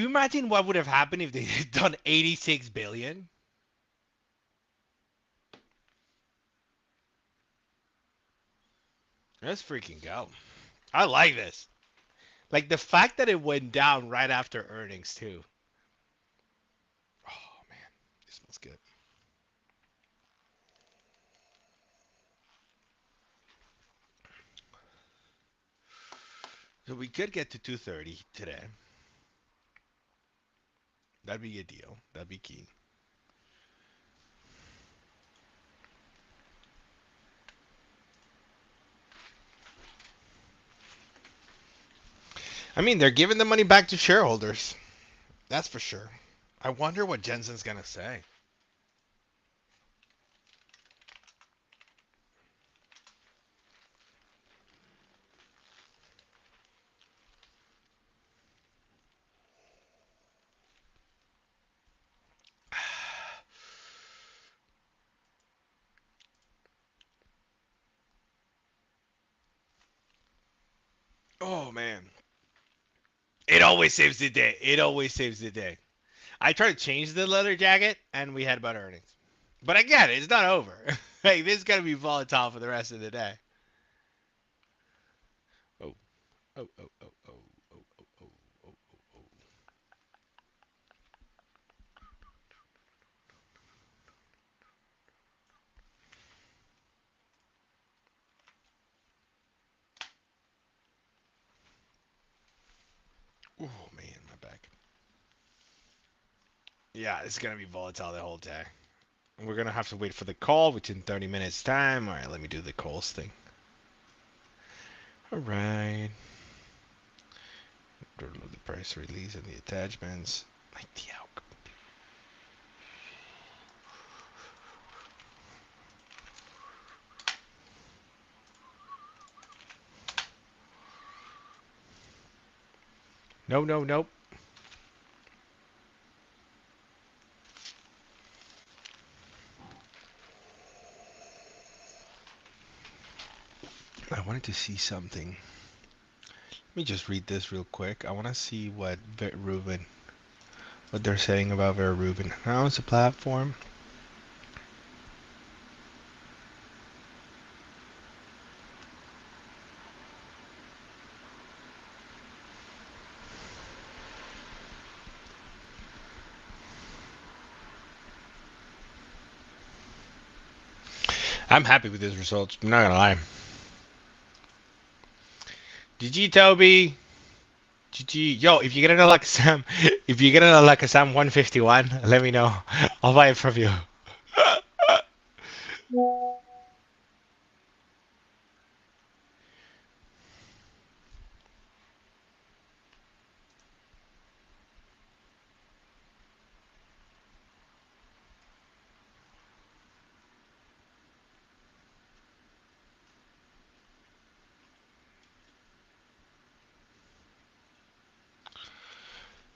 imagine what would have happened if they had done 86 billion? Let's freaking go. I like this. Like the fact that it went down right after earnings too. Oh man, it smells good. So we could get to 230 today. That'd be a deal. That'd be key. I mean, they're giving the money back to shareholders. That's for sure. I wonder what Jensen's gonna say. Oh man, it always saves the day. It always saves the day. I tried to change the leather jacket, and we had better earnings. But I get it. It's not over. Like this is gonna be volatile for the rest of the day. Oh, oh, oh, oh, oh, oh, oh, oh, oh, oh, oh. Oh man, my back. Yeah, it's gonna be volatile the whole day. We're gonna have to wait for the call within 30 minutes time. All right, let me do the calls thing. All right. Download the price release and the attachments. Like the outcome. No, no, nope. I wanted to see something. Let me just read this real quick. I want to see what Rubin, what they're saying about Rubin. How is the platform? I'm happy with these results. I'm not gonna lie. GG Toby. GG. Yo, if you get an Alakazam, if you get an Alakazam 151, let me know. I'll buy it from you.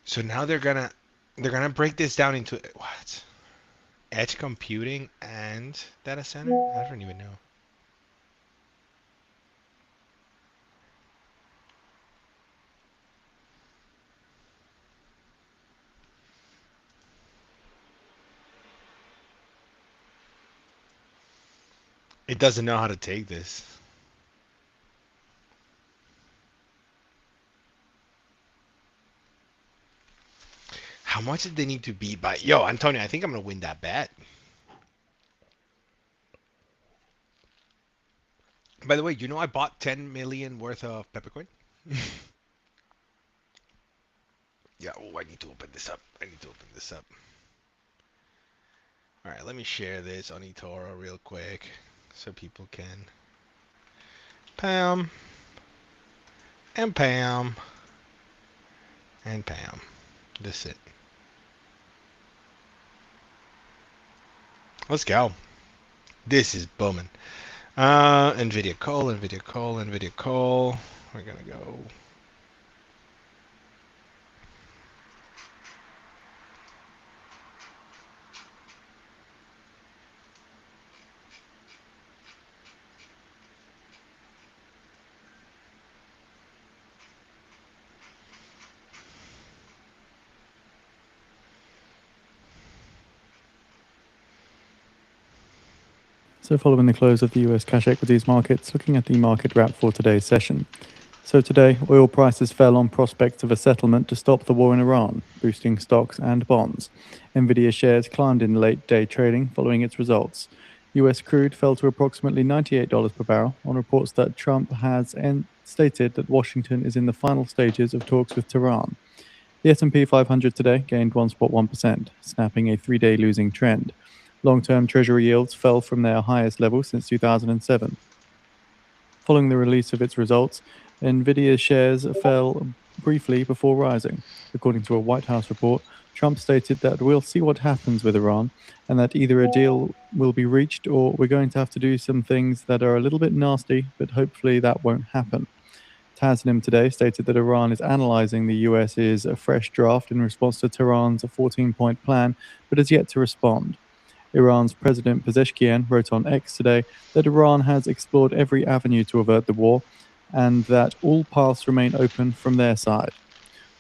So now they're gonna break this down into what? Edge computing and data center? I don't even know. It doesn't know how to take this. How much did they need to beat by? Yo, Antonio, I think I'm gonna win that bet. By the way, you know I bought 10 million worth of peppercorn. Yeah, oh, I need to open this up. I need to open this up. All right, let me share this on eToro real quick so people can. Pam and Pam and Pam. This it. Let's go. This is booming. NVIDIA call, NVIDIA call, NVIDIA call. We're gonna go. So following the close of the US cash equities markets, looking at the market wrap for today's session. So today, oil prices fell on prospects of a settlement to stop the war in Iran, boosting stocks and bonds. NVIDIA shares climbed in late day trading following its results. US crude fell to approximately $98 per barrel on reports that Trump has stated that Washington is in the final stages of talks with Tehran. The S&P 500 today gained 1.1%, snapping a three-day losing trend. Long-term Treasury yields fell from their highest level since 2007. Following the release of its results, NVIDIA shares fell briefly before rising. According to a White House report, Trump stated that we'll see what happens with Iran and that either a deal will be reached or we're going to have to do some things that are a little bit nasty, but hopefully that won't happen. Tasnim today stated that Iran is analyzing the US's fresh draft in response to Tehran's 14-point plan, but has yet to respond. Iran's President Pezeshkian wrote on X today that Iran has explored every avenue to avert the war and that all paths remain open from their side.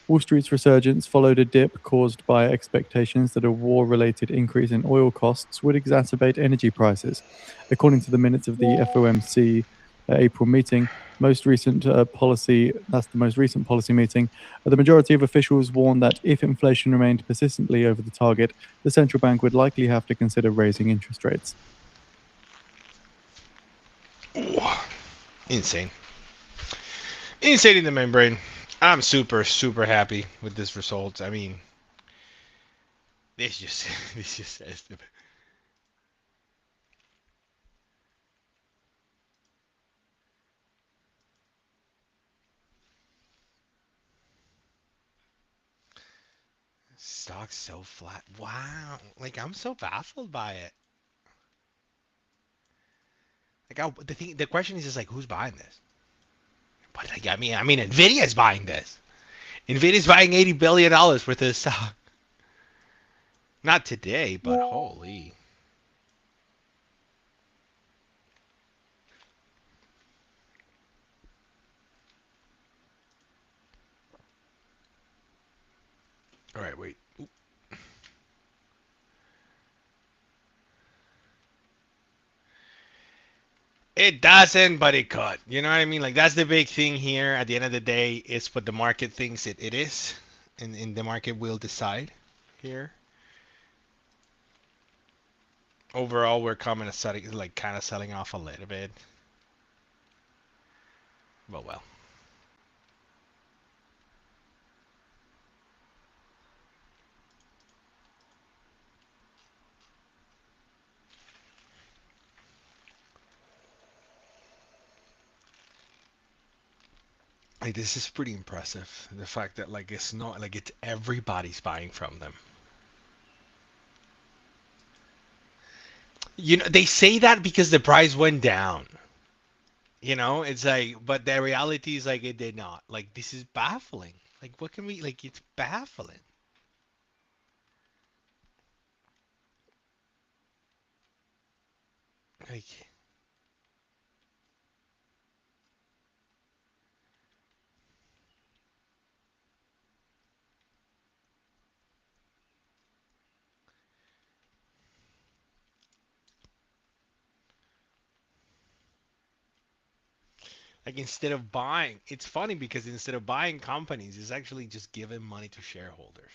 Wall Street's resurgence followed a dip caused by expectations that a war related increase in oil costs would exacerbate energy prices. According to the minutes of the FOMC April meeting, most recent policy that's the most recent policy meeting, the majority of officials warned that if inflation remained persistently over the target, the central bank would likely have to consider raising interest rates. Ooh, insane. Insane in the membrane. I'm super, super happy with this result. I mean, this just this just says the stock's so flat. Wow. Like I'm so baffled by it. Like the question is just like who's buying this? But like I mean NVIDIA is buying this. NVIDIA's buying $80 billion worth of this stock. Not today, but holy. All right, wait. Ooh. It doesn't, but it could. You know what I mean? Like that's the big thing here. At the end of the day, it's what the market thinks it is, and the market will decide here. Overall, we're coming to setting, like kind of selling off a little bit. But well. Like this is pretty impressive. The fact that like it's not like it's everybody's buying from them. You know, they say that because the price went down. You know, it's like, but the reality is like it did not. Like this is baffling. Like what can we like? It's baffling. Like Like instead of buying, it's funny because instead of buying companies, it's actually just giving money to shareholders.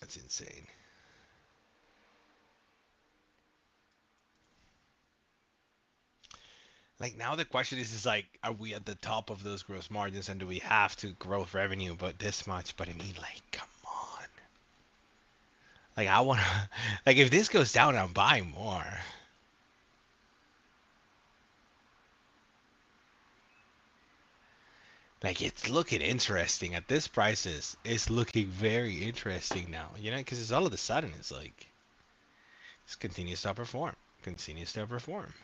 That's insane. Like now the question is like, are we at the top of those gross margins and do we have to grow revenue but this much? But I mean, like, come on. Like I want to, like if this goes down, I'm buying more. Like it's looking interesting at this prices. It's looking very interesting now, you know, because it's all of a sudden it's like it continues to perform, continues to perform.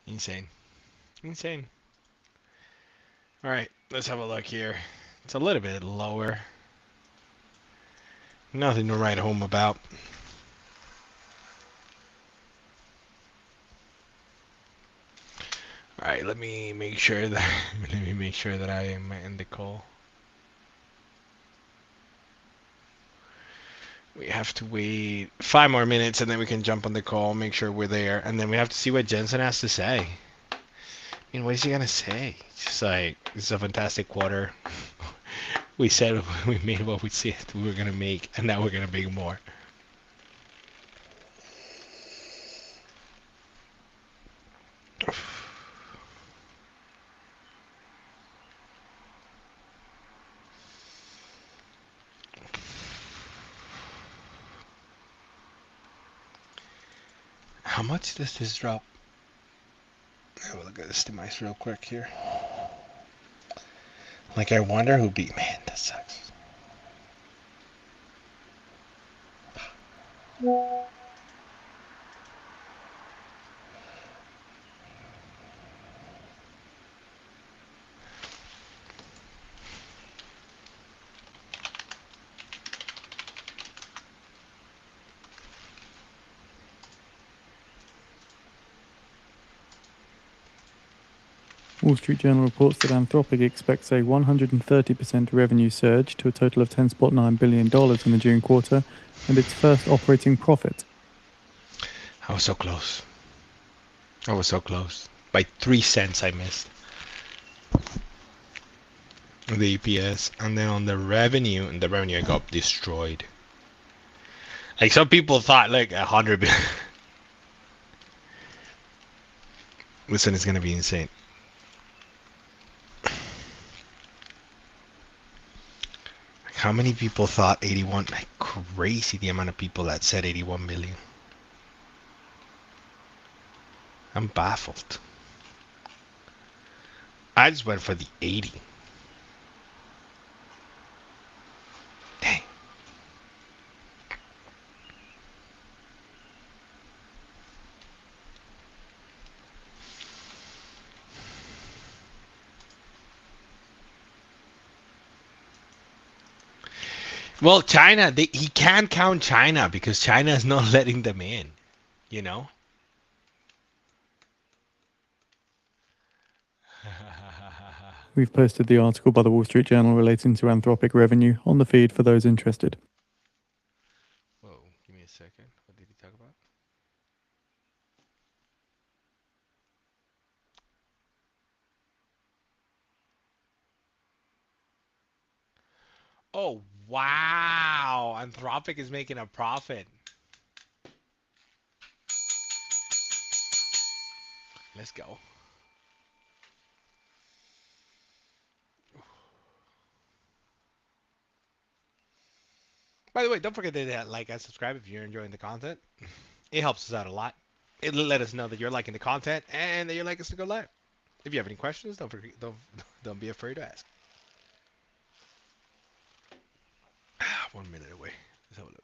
Insane, insane. All right, let's have a look here. It's a little bit lower. Nothing to write home about. All right, let me make sure that I am in the call. We have to wait 5 more minutes and then we can jump on the call, make sure we're there, and then we have to see what Jensen has to say. I mean, what is he gonna say? Just like this is a fantastic quarter. We said we made what we said we were gonna make, and now we're gonna make more. How much does this drop? Have a look at this device real quick here. Like I wonder who beat. Man, that sucks. Wall Street Journal reports that Anthropic expects a 130% revenue surge to a total of $10.9 billion in the June quarter and its first operating profit. I was so close. I was so close. By 3 cents I missed the EPS, and then on the revenue, I got destroyed. Like some people thought like 100 billion. Listen, it's gonna be insane. Like, how many people thought 81? Like crazy the amount of people that said 81 million. I'm baffled. I just went for the 80. Dang. Well, China, he can't count China because China is not letting them in, you know? We've posted the article by the Wall Street Journal relating to Anthropic revenue on the feed for those interested. Whoa, give me a second. What did he talk about? Oh, wow. Anthropic is making a profit. Let's go. By the way, don't forget to like and subscribe if you're enjoying the content. It helps us out a lot. It'll let us know that you're liking the content and that you like us to go live. If you have any questions, don't be afraid to ask. 1 minute away. Let's have a look.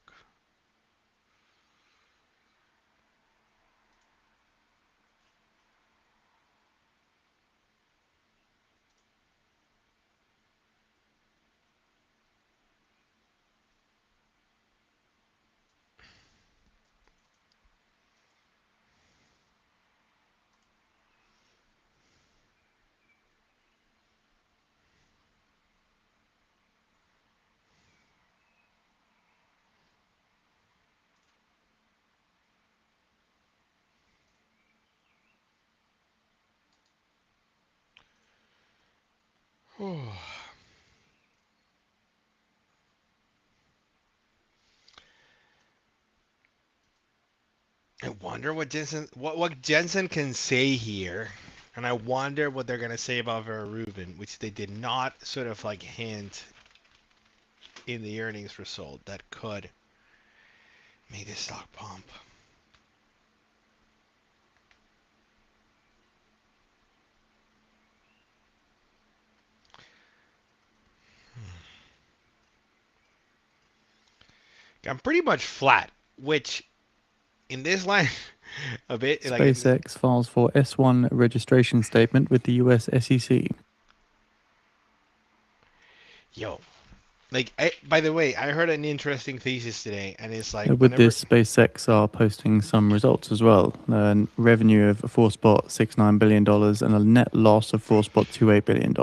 I wonder what Jensen can say here, and I wonder what they're gonna say about Vera Rubin, which they did not sort of like hint in the earnings result that could make the stock pump. I'm pretty much flat, which in this line a bit like SpaceX files for S1 registration statement with the US SEC. yo, like by the way, I heard an interesting thesis today, and it's like With whenever this, SpaceX are posting some results as well. Revenue of $4.69 billion and a net loss of $4.28 billion.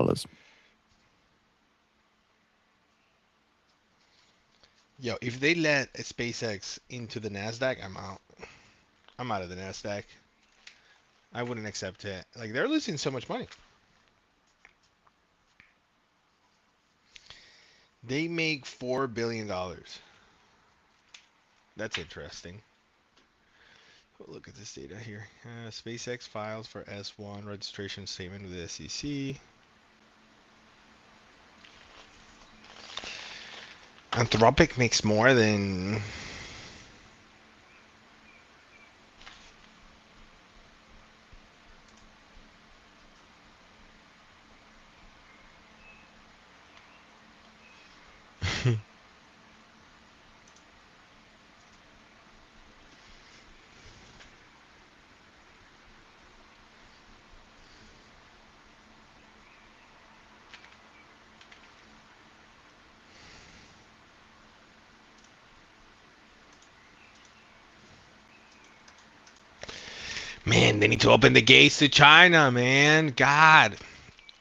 yo, if they let SpaceX into the Nasdaq, I'm out. I'm out of the Nasdaq. I wouldn't accept it. Like they're losing so much money. They make $4 billion. That's interesting. Look at this data here. SpaceX files for S1 registration statement with the SEC. Anthropic makes more than man, they need to open the gates to China, man. God.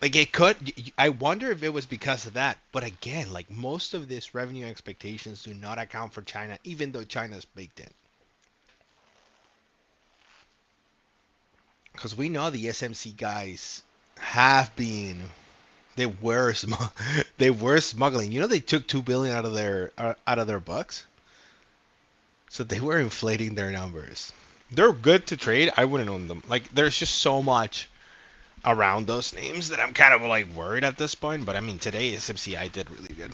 Like it could, I wonder if it was because of that. But again, like most of these revenue expectations do not account for China, even though China's baked in. Because we know the SMC guys have been, they were they were smuggling. You know, they took 2 billion out of their bucks, so they were inflating their numbers. They're good to trade. I wouldn't own them. Like there's just so much around those names that I'm kind of like worried at this point. But I mean, today SMCI did really good.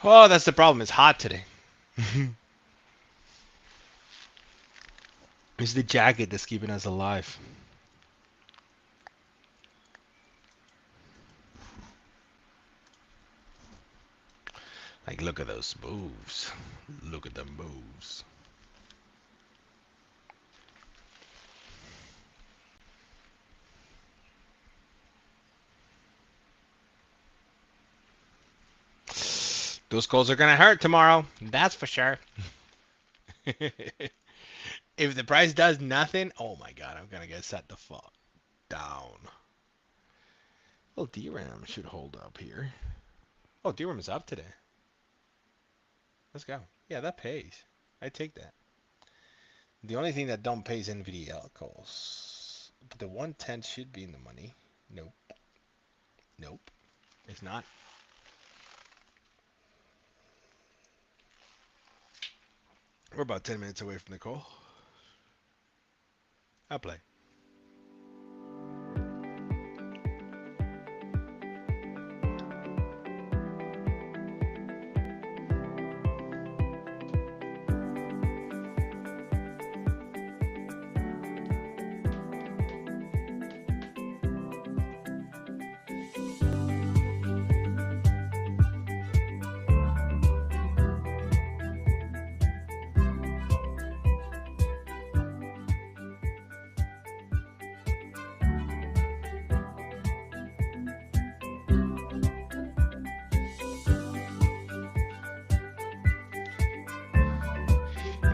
Oh, that's the problem. It's hot today. It's the jacket that's keeping us alive. Like, look at those moves. Look at the moves. Those calls are going to hurt tomorrow. That's for sure. If the price does nothing, oh my god, I'm going to get set the fuck down. Well, DRAM should hold up here. Oh, DRAM is up today. Let's go. Yeah, that pays. I take that. The only thing that don't pay is NVDA calls. But the 110 should be in the money. Nope. Nope. It's not. We're about 10 minutes away from the call. I'll play.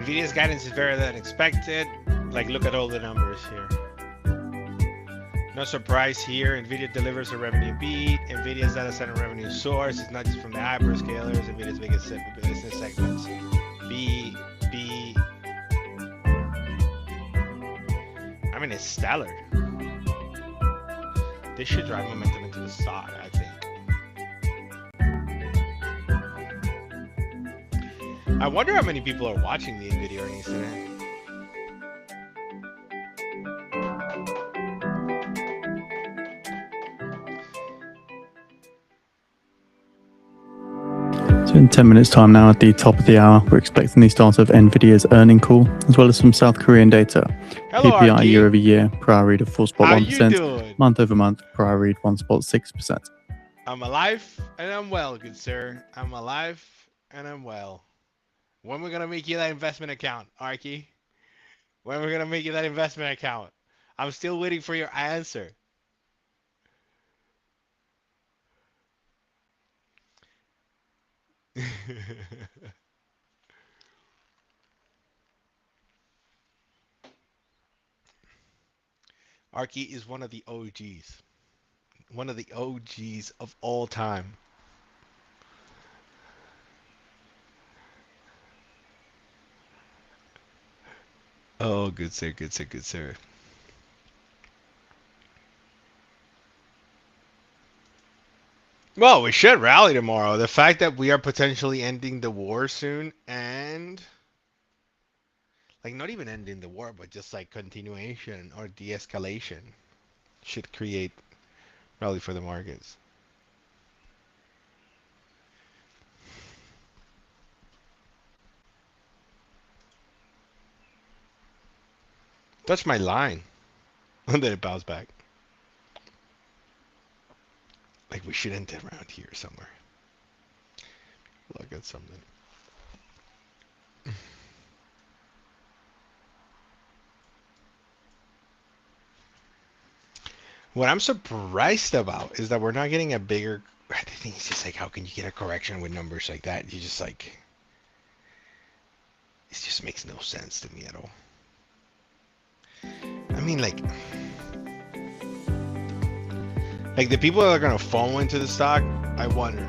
NVIDIA's guidance is better than expected. Like, look at all the numbers here. No surprise here. NVIDIA delivers a revenue beat. NVIDIA's data center revenue source is not just from the hyperscalers. NVIDIA's biggest business segments. I mean, it's stellar. This should drive momentum into the stock, I think. I wonder how many people are watching the NVIDIA earnings today. So in 10 minutes time now at the top of the hour, we're expecting the start of NVIDIA's earning call, as well as some South Korean data. Hello, PPI Arky. year over year, prior read of 4.1%. How you doing? Month over month, prior read 1.6%. I'm alive and I'm well, good sir. I'm alive and I'm well. When we're gonna make you that investment account, Arky? When we're gonna make you that investment account? I'm still waiting for your answer. Arky is one of the OGs. One of the OGs of all time. Oh, good sir, good sir, good sir. Well, we should rally tomorrow. The fact that we are potentially ending the war soon and like not even ending the war, but just like continuation or de-escalation should create rally for the markets. Touch my line. And then it bounced back. Like we should end it around here somewhere. Look at something. What I'm surprised about is that we're not getting a bigger. I think it's just like, how can you get a correction with numbers like that? You just like, it just makes no sense to me at all. I mean, like the people that are gonna fall into the stock, I wonder.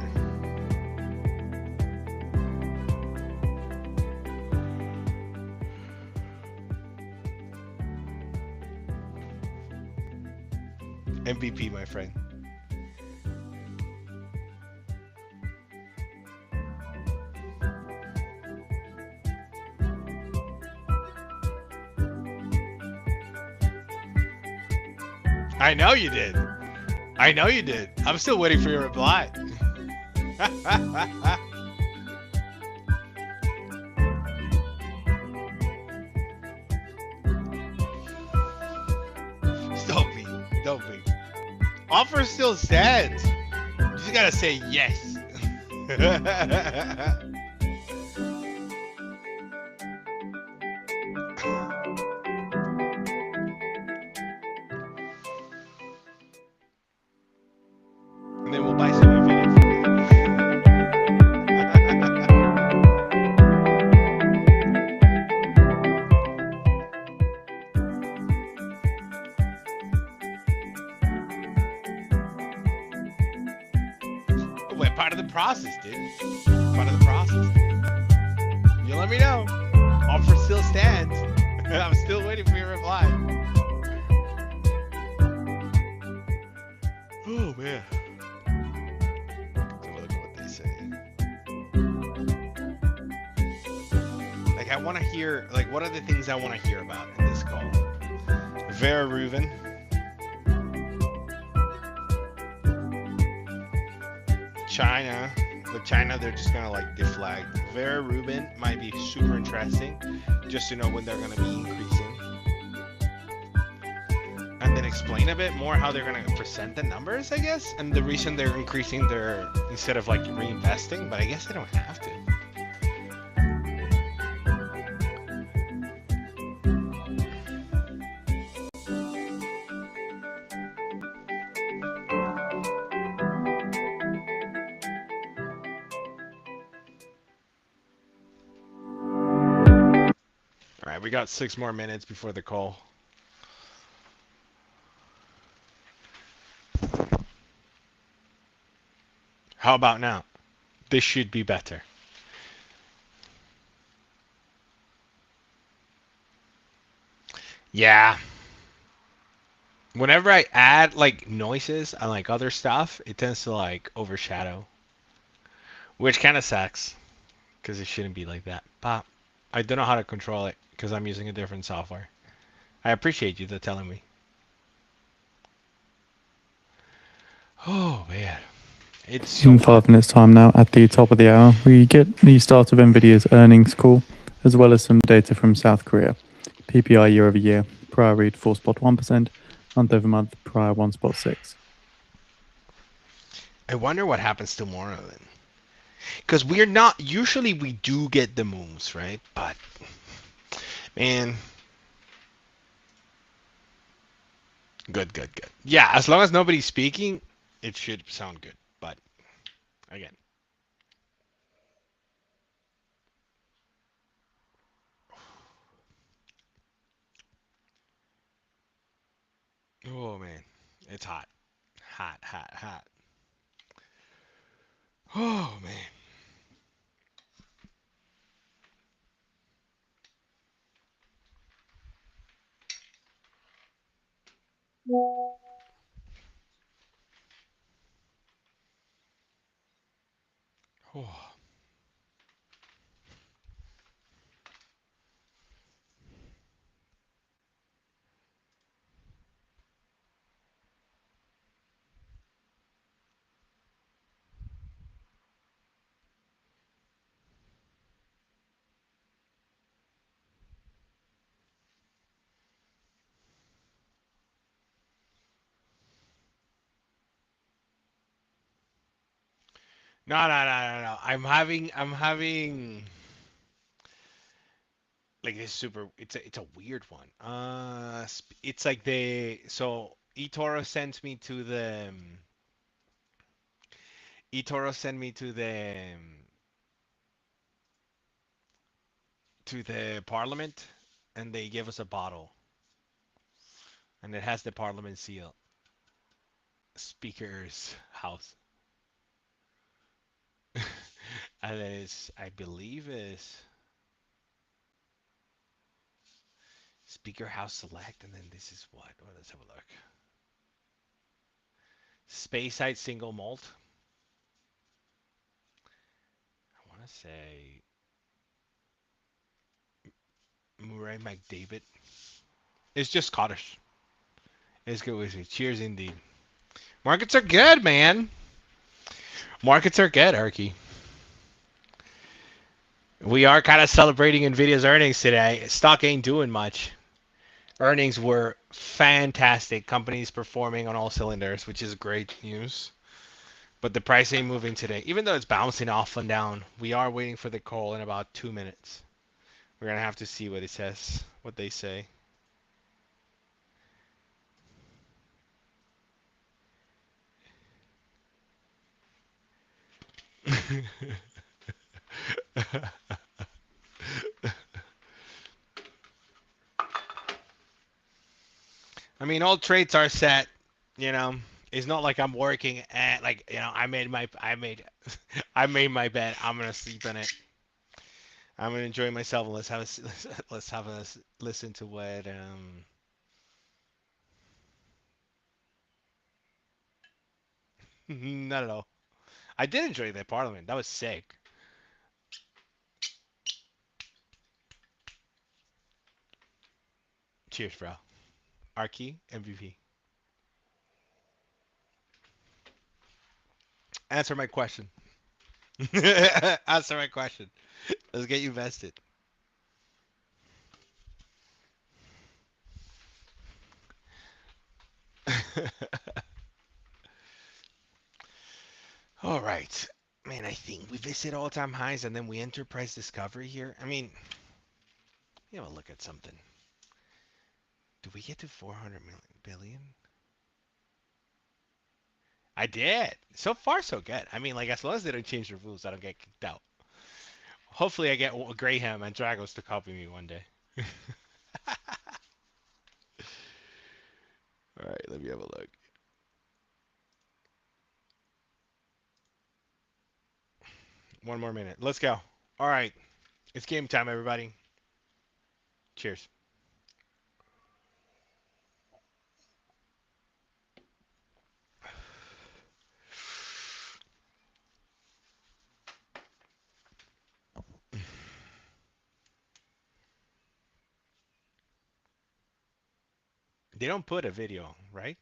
MVP, my friend. I know you did. I know you did. I'm still waiting for your reply. Don't be. Don't be. Offer still stands. You just gotta say yes. And then we'll buy some NVIDIA. We're part of the process, dude. Part of the process. You let me know. Offer still stands. I'm still waiting for your reply. Oh man. So look at what they say. Like I want to hear. Like what are the things I want to hear about in this call? Vera Rubin. China, but China, they're just gonna like deflag. Vera Rubin might be super interesting, just to know when they're gonna be increasing, and then explain a bit more how they're gonna present the numbers, I guess, and the reason they're increasing their instead of like reinvesting. But I guess they don't have to. All right, we got 6 more minutes before the call. How about now? This should be better. Yeah. Whenever I add like noises and like other stuff, it tends to like overshadow, which kind of sucks because it shouldn't be like that. But I don't know how to control it because I'm using a different software. I appreciate you for telling me. Oh man, it's so In hot. 5 minutes' time now, at the top of the hour, we get the start of NVIDIA's earnings call, as well as some data from South Korea. PPI year over year, prior read 4.1%, month over month, prior 1.6. I wonder what happens tomorrow then. Because we're not, usually we do get the moves, right? But, man, good. Yeah, as long as nobody's speaking, it should sound good. But, again. Oh, man. It's hot. Hot. Oh, man. Oh. No. I'm having like this super. It's a weird one. It's like so eToro sends me to the eToro sent me to the parliament, and they give us a bottle, and it has the parliament seal. Speaker's house, and then I believe is Speaker House Select, and then this is what? Well, let's have a look. Speyside single malt. I want to say Murray McDavid. It's just Scottish. It's good whiskey. Cheers, indeed. Markets are good, man. Markets are good, Arky. We are kind of celebrating Nvidia's earnings today. Stock ain't doing much. Earnings were fantastic. Companies performing on all cylinders, which is great news. But the price ain't moving today. Even though it's bouncing off and down, we are waiting for the call in about 2 minutes. We're going to have to see what it says, what they say. I mean, all trades are set. You know, it's not like I'm working at like I made my bed. I'm gonna sleep in it. I'm gonna enjoy myself. And let's have a listen to what not at all. I did enjoy that Parliament. That was sick. Cheers, bro. Arky MVP. Answer my question. Answer my question. Let's get you vested. All right. Man, I think we visit all-time highs and then we enter price discovery here. I mean, let me have a look at something. Do we get to 400 billion? I did. So far, so good. I mean, like, as long as they don't change the rules, I don't get kicked out. Hopefully, I get Graham and Dragos to copy me one day. All right, let me have a look. One more minute. Let's go. All right. It's game time, everybody. Cheers. They don't put a video, right?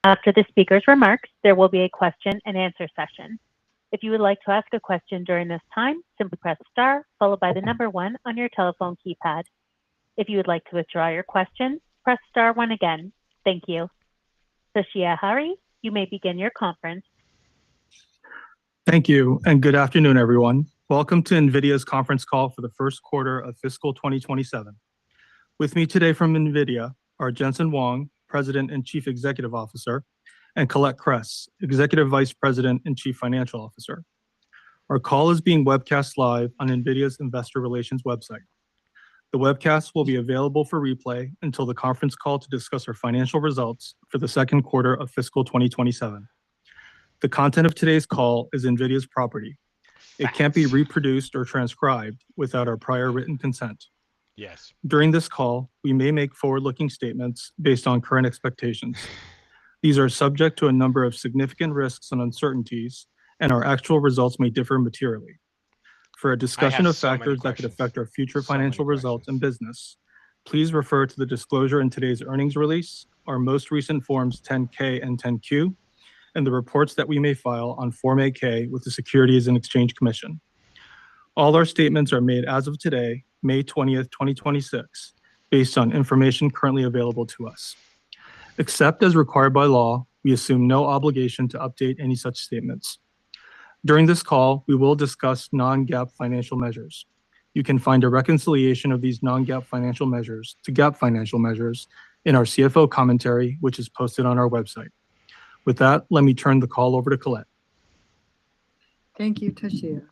After the speaker's remarks, there will be a question and answer session. If you would like to ask a question during this time, simply press star followed by the number 1 on your telephone keypad. If you would like to withdraw your question, press star 1 again. Thank you. Toshiya Hari, you may begin your conference. Thank you, and good afternoon, everyone. Welcome to NVIDIA's conference call for the first quarter of fiscal 2027. With me today from NVIDIA are Jensen Huang, President and Chief Executive Officer, and Colette Kress, Executive Vice President and Chief Financial Officer. Our call is being webcast live on NVIDIA's Investor Relations website. The webcast will be available for replay until the conference call to discuss our financial results for the second quarter of fiscal 2027. The content of today's call is NVIDIA's property. It can't be reproduced or transcribed without our prior written consent. Yes. During this call, we may make forward-looking statements based on current expectations. These are subject to a number of significant risks and uncertainties, and our actual results may differ materially. For a discussion of factors that could affect our future financial results and business, please refer to the disclosure in today's earnings release, our most recent Forms 10-K and 10-Q, and the reports that we may file on Form 8-K with the Securities and Exchange Commission. All our statements are made as of today, May 20th, 2026, based on information currently available to us. Except as required by law, we assume no obligation to update any such statements. During this call, we will discuss non-GAAP financial measures. You can find a reconciliation of these non-GAAP financial measures to GAAP financial measures in our CFO commentary, which is posted on our website. With that, let me turn the call over to Colette. Thank you, Toshiya.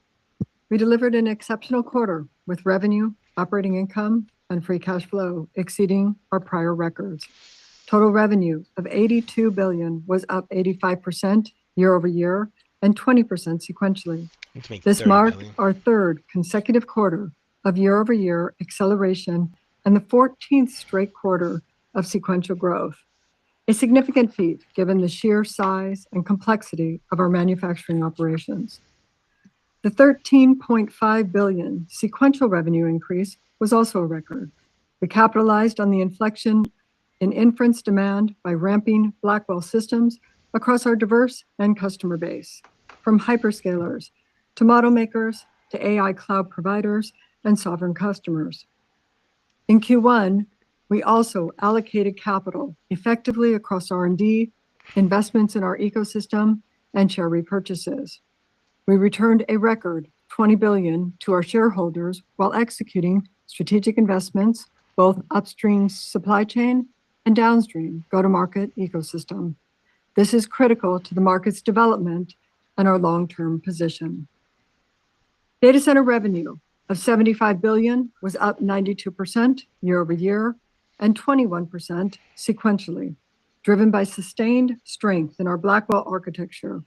We delivered an exceptional quarter with revenue, operating income, and free cash flow exceeding our prior records. Total revenue of $82 billion was up 85% year over year and 20% sequentially. This marked our third consecutive quarter of year over year acceleration and the 14th straight quarter of sequential growth. A significant feat given the sheer size and complexity of our manufacturing operations. The $13.5 billion sequential revenue increase was also a record. We capitalized on the inflection in inference demand by ramping Blackwell systems across our diverse end customer base, from hyperscalers to model makers to AI cloud providers and sovereign customers. In Q1, we also allocated capital effectively across R&D, investments in our ecosystem, and share repurchases. We returned a record $20 billion to our shareholders while executing strategic investments, both upstream supply chain and downstream go-to-market ecosystem. This is critical to the market's development and our long-term position. Data center revenue of $75 billion was up 92% year over year and 21% sequentially, driven by sustained strength in our Blackwell architecture.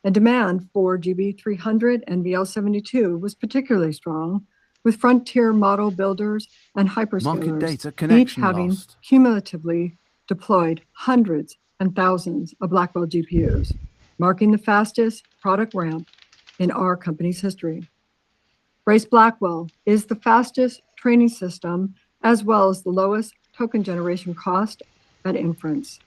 And demand for GB300 and NVL72 was particularly strong, with frontier model builders and hyperscalers each having cumulatively deployed hundreds and thousands of Blackwell GPUs, marking the fastest product ramp in our company's history. Grace Blackwell is the fastest training system as well as the lowest token generation cost at inference.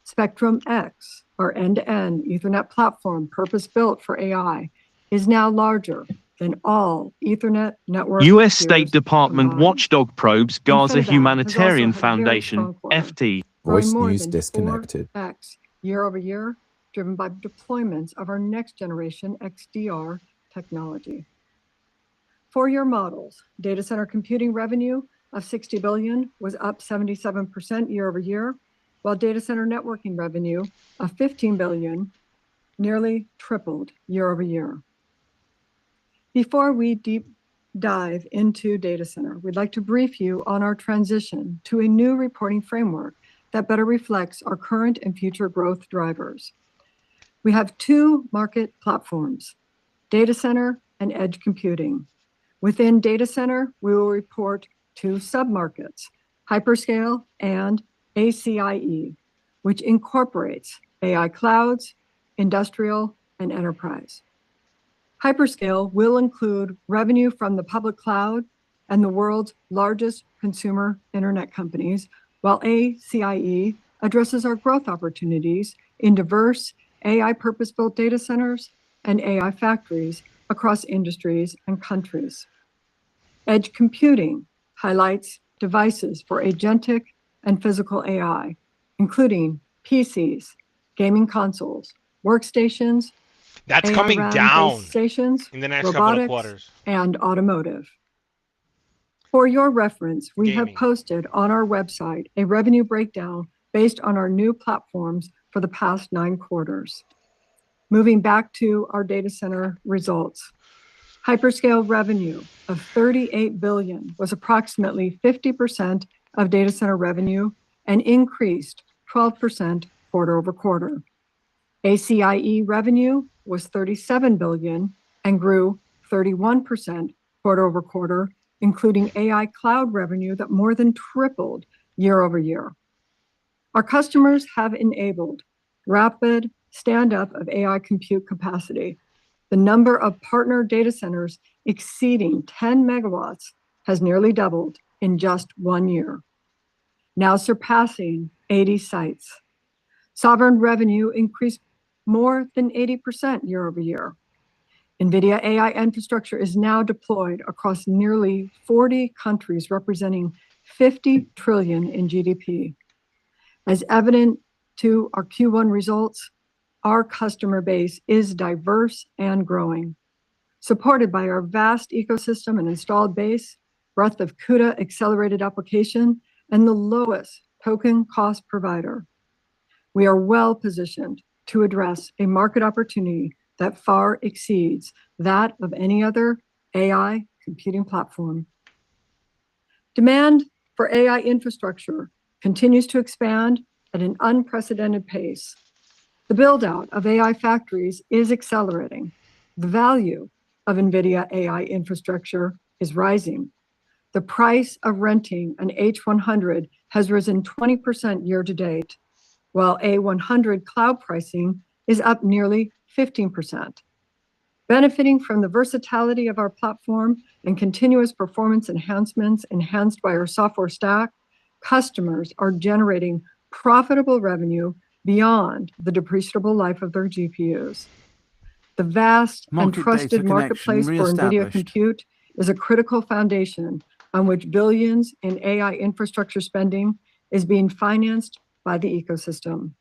Spectrum X, our end-to-end Ethernet platform purpose-built for AI, is now larger than all Ethernet network. U.S. State Department watchdog probes Gaza Humanitarian Foundation, FT. Voice news disconnected. X year over year, driven by deployments of our next generation XDR technology. For your models, data center computing revenue of $60 billion was up 77% year over year, while data center networking revenue of $15 billion nearly tripled year over year. Before we deep dive into data center, we'd like to brief you on our transition to a new reporting framework that better reflects our current and future growth drivers. We have two market platforms, data center and edge computing. Within data center, we will report two submarkets, hyperscale and ACIE, which incorporates AI clouds, industrial, and enterprise. Hyperscale will include revenue from the public cloud and the world's largest consumer internet companies, while ACIE addresses our growth opportunities in diverse AI purpose-built data centers and AI factories across industries and countries. Edge computing highlights devices for agentic and physical AI, including PCs, gaming consoles, workstations, That's AI coming RAM down base stations, in the next couple of robotics, quarters. and automotive. For your reference, we have Gaming. posted on our website a revenue breakdown based on our new platforms for the past 9 quarters. Moving back to our data center results. Hyperscale revenue of $38 billion was approximately 50% of data center revenue and increased 12% quarter over quarter. ACIE revenue was $37 billion and grew 31% quarter over quarter, including AI cloud revenue that more than tripled year over year. Our customers have enabled rapid stand-up of AI compute capacity. The number of partner data centers exceeding 10 megawatts has nearly doubled in just 1 year, now surpassing 80 sites. Sovereign revenue increased more than 80% year over year. NVIDIA AI infrastructure is now deployed across nearly 40 countries, representing 50 trillion in GDP. As evident to our Q1 results, our customer base is diverse and growing, supported by our vast ecosystem and installed base, breadth of CUDA accelerated application, and the lowest token cost provider. We are well positioned to address a market opportunity that far exceeds that of any other AI computing platform. Demand for AI infrastructure continues to expand at an unprecedented pace. The build-out of AI factories is accelerating. The value of NVIDIA AI infrastructure is rising. The price of renting an H100 has risen 20% year to date, while A100 cloud pricing is up nearly 15%. Benefiting from the versatility of our platform and continuous performance enhancements enhanced by our software stack, customers are generating profitable revenue beyond the depreciable life of their GPUs. The vast and trusted marketplace for NVIDIA compute is a critical foundation on which billions in AI infrastructure spending is being financed by the ecosystem.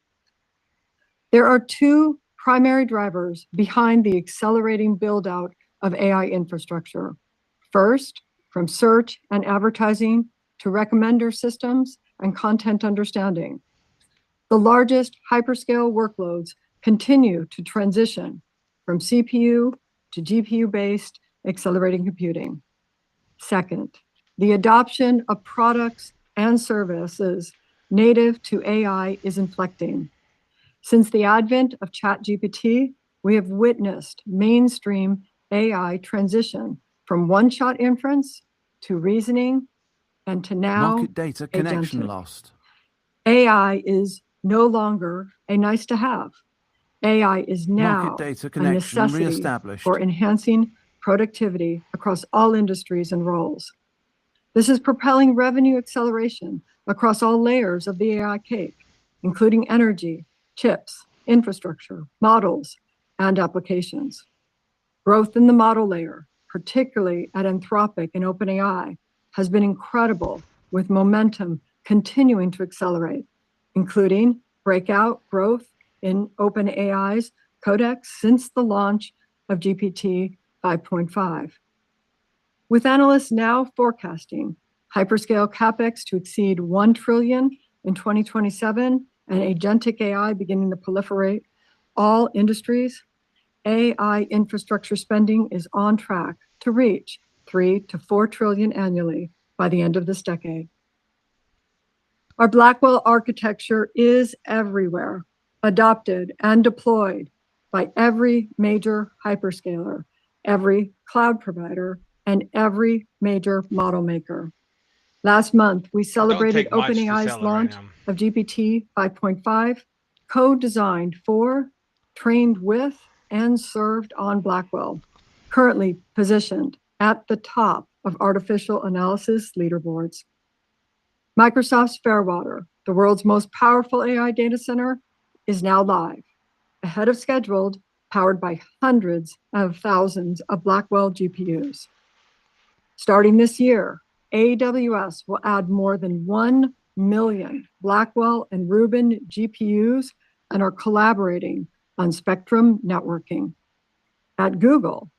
There are two primary drivers behind the accelerating build-out of AI infrastructure. First, from search and advertising to recommender systems and content understanding. The largest hyperscale workloads continue to transition from CPU to GPU-based accelerating computing. Second, the adoption of products and services native to AI is inflecting. Since the advent of ChatGPT, we have witnessed mainstream AI transition from one-shot inference to reasoning and to now Market data connection agentic. lost. AI is no longer a nice to have. AI is now Market data a connection necessity reestablished. for enhancing productivity across all industries and roles. This is propelling revenue acceleration across all layers of the AI cake, including energy, chips, infrastructure, models, and applications. Growth in the model layer, particularly at Anthropic and OpenAI, has been incredible, with momentum continuing to accelerate, including breakout growth in OpenAI's codex since the launch of GPT 5.5. With analysts now forecasting hyperscale capex to exceed $1 trillion in 2027 and agentic AI beginning to proliferate, all industries, AI infrastructure spending is on track to reach 3 to 4 trillion annually by the end of this decade. Our Blackwell architecture is everywhere, adopted and deployed by every major hyperscaler, every cloud provider, and every major model maker. Last month, we celebrated take much to OpenAI's sell it right launch now. of GPT 5.5, co-designed for, trained with, and served on Blackwell, currently positioned at the top of artificial analysis leaderboards. Microsoft's Fairwater, the world's most powerful AI data center, is now live, ahead of schedule, powered by hundreds of thousands of Blackwell GPUs. Starting this year, AWS will add more than 1 million Blackwell and Rubin GPUs and are collaborating on Spectrum networking. At Google,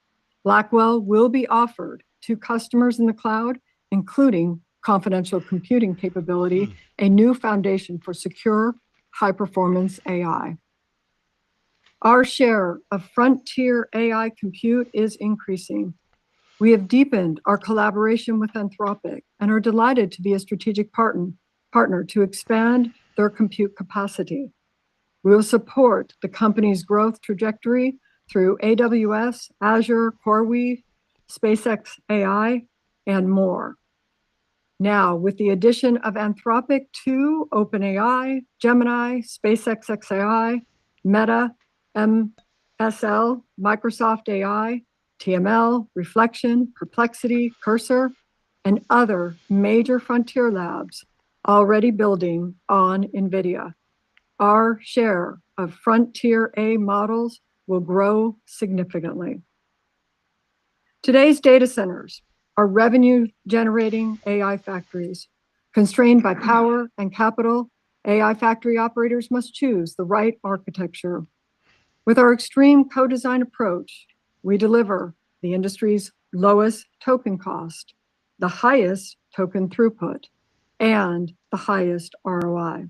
Blackwell will be offered to customers in the cloud, including confidential computing capability, a new foundation for secure, high-performance AI. Our share of frontier AI compute is increasing. We have deepened our collaboration with Anthropic and are delighted to be a strategic partner to expand their compute capacity. We will support the company's growth trajectory through AWS, Azure, CoreWeave, SpaceX AI, and more. Now, with the addition of Anthropic to OpenAI, Gemini, SpaceX XAI, Meta, MSL, Microsoft AI, TML, Reflection, Perplexity, Cursor, and other major frontier labs already building on NVIDIA. Our share of frontier A models will grow significantly. Today's data centers are revenue-generating AI factories. Constrained by power and capital, AI factory operators must choose the right architecture. With our extreme co-design approach, we deliver the industry's lowest token cost, the highest token throughput, and the highest ROI.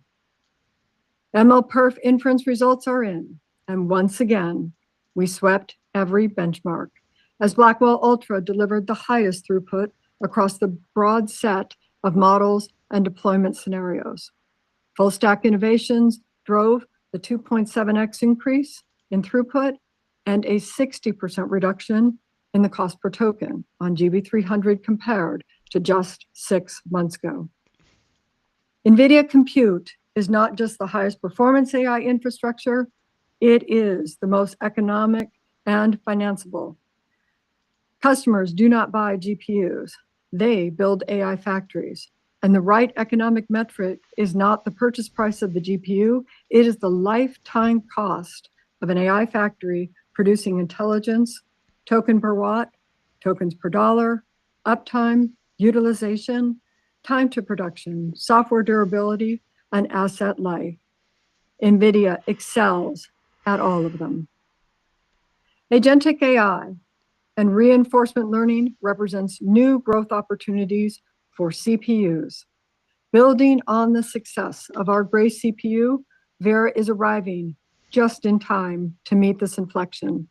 MLPerf inference results are in, and once again, we swept every benchmark as Blackwell Ultra delivered the highest throughput across the broad set of models and deployment scenarios. Full stack innovations drove the 2.7x increase in throughput and a 60% reduction in the cost per token on GB300 compared to just 6 months ago. NVIDIA Compute is not just the highest performance AI infrastructure, it is the most economic and financeable. Customers do not buy GPUs, they build AI factories. And the right economic metric is not the purchase price of the GPU, it is the lifetime cost of an AI factory producing intelligence, token per watt, tokens per dollar, uptime, utilization, time to production, software durability, and asset life. NVIDIA excels at all of them. Agentic AI and reinforcement learning represents new growth opportunities for CPUs. Building on the success of our Grace CPU, Vera is arriving just in time to meet this inflection.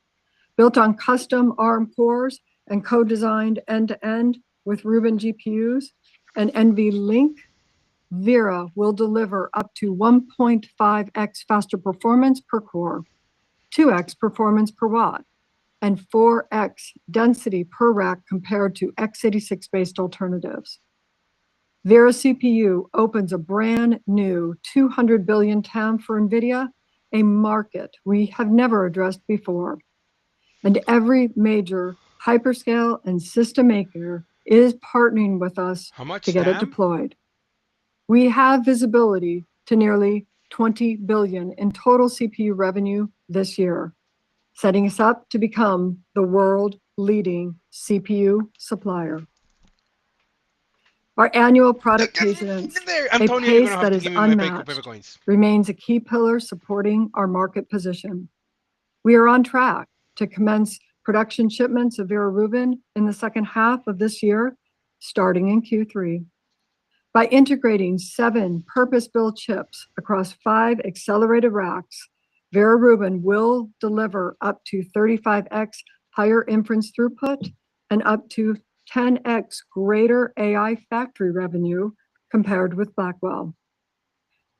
Built on custom ARM cores and co-designed end-to-end with Rubin GPUs and NVLink, Vera will deliver up to 1.5x faster performance per core, 2x performance per watt, and 4x density per rack compared to x86-based alternatives. Vera CPU opens a brand new 200 billion TAM for NVIDIA, a market we have never addressed before. And every major hyperscale and system maker is partnering with us to get it deployed. We have visibility to nearly 20 billion in total CPU revenue this year, setting us up to become the world-leading CPU supplier. Our annual product cadence, a pace that is unmatched, remains a key pillar supporting our market position. We are on track to commence production shipments of Vera Rubin in the second half of this year, starting in Q3. By integrating 7 purpose-built chips across 5 accelerated racks, Vera Rubin will deliver up to 35x higher inference throughput and up to 10x greater AI factory revenue compared with Blackwell.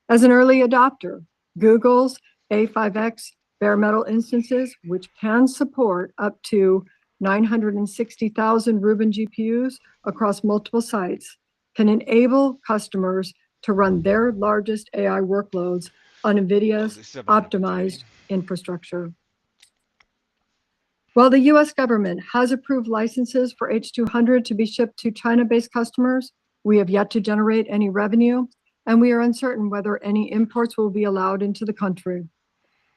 As an early adopter, Google's A5X bare metal instances, which can support up to 960,000 Rubin GPUs across multiple sites, can enable customers to run their largest AI workloads on NVIDIA's optimized infrastructure. While the US government has approved licenses for H200 to be shipped to China-based customers, we have yet to generate any revenue, and we are uncertain whether any imports will be allowed into the country.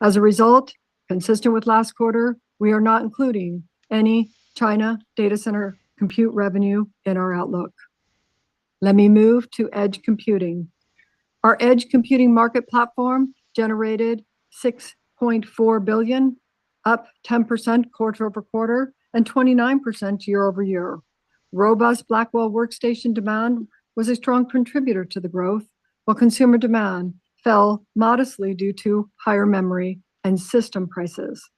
As a result, consistent with last quarter, we are not including any China data center compute revenue in our outlook. Let me move to edge computing. Our edge computing market platform generated $6.4 billion, up 10% quarter over quarter and 29% year over year. Robust Blackwell workstation demand was a strong contributor to the growth, while consumer demand fell modestly due to higher memory and system prices.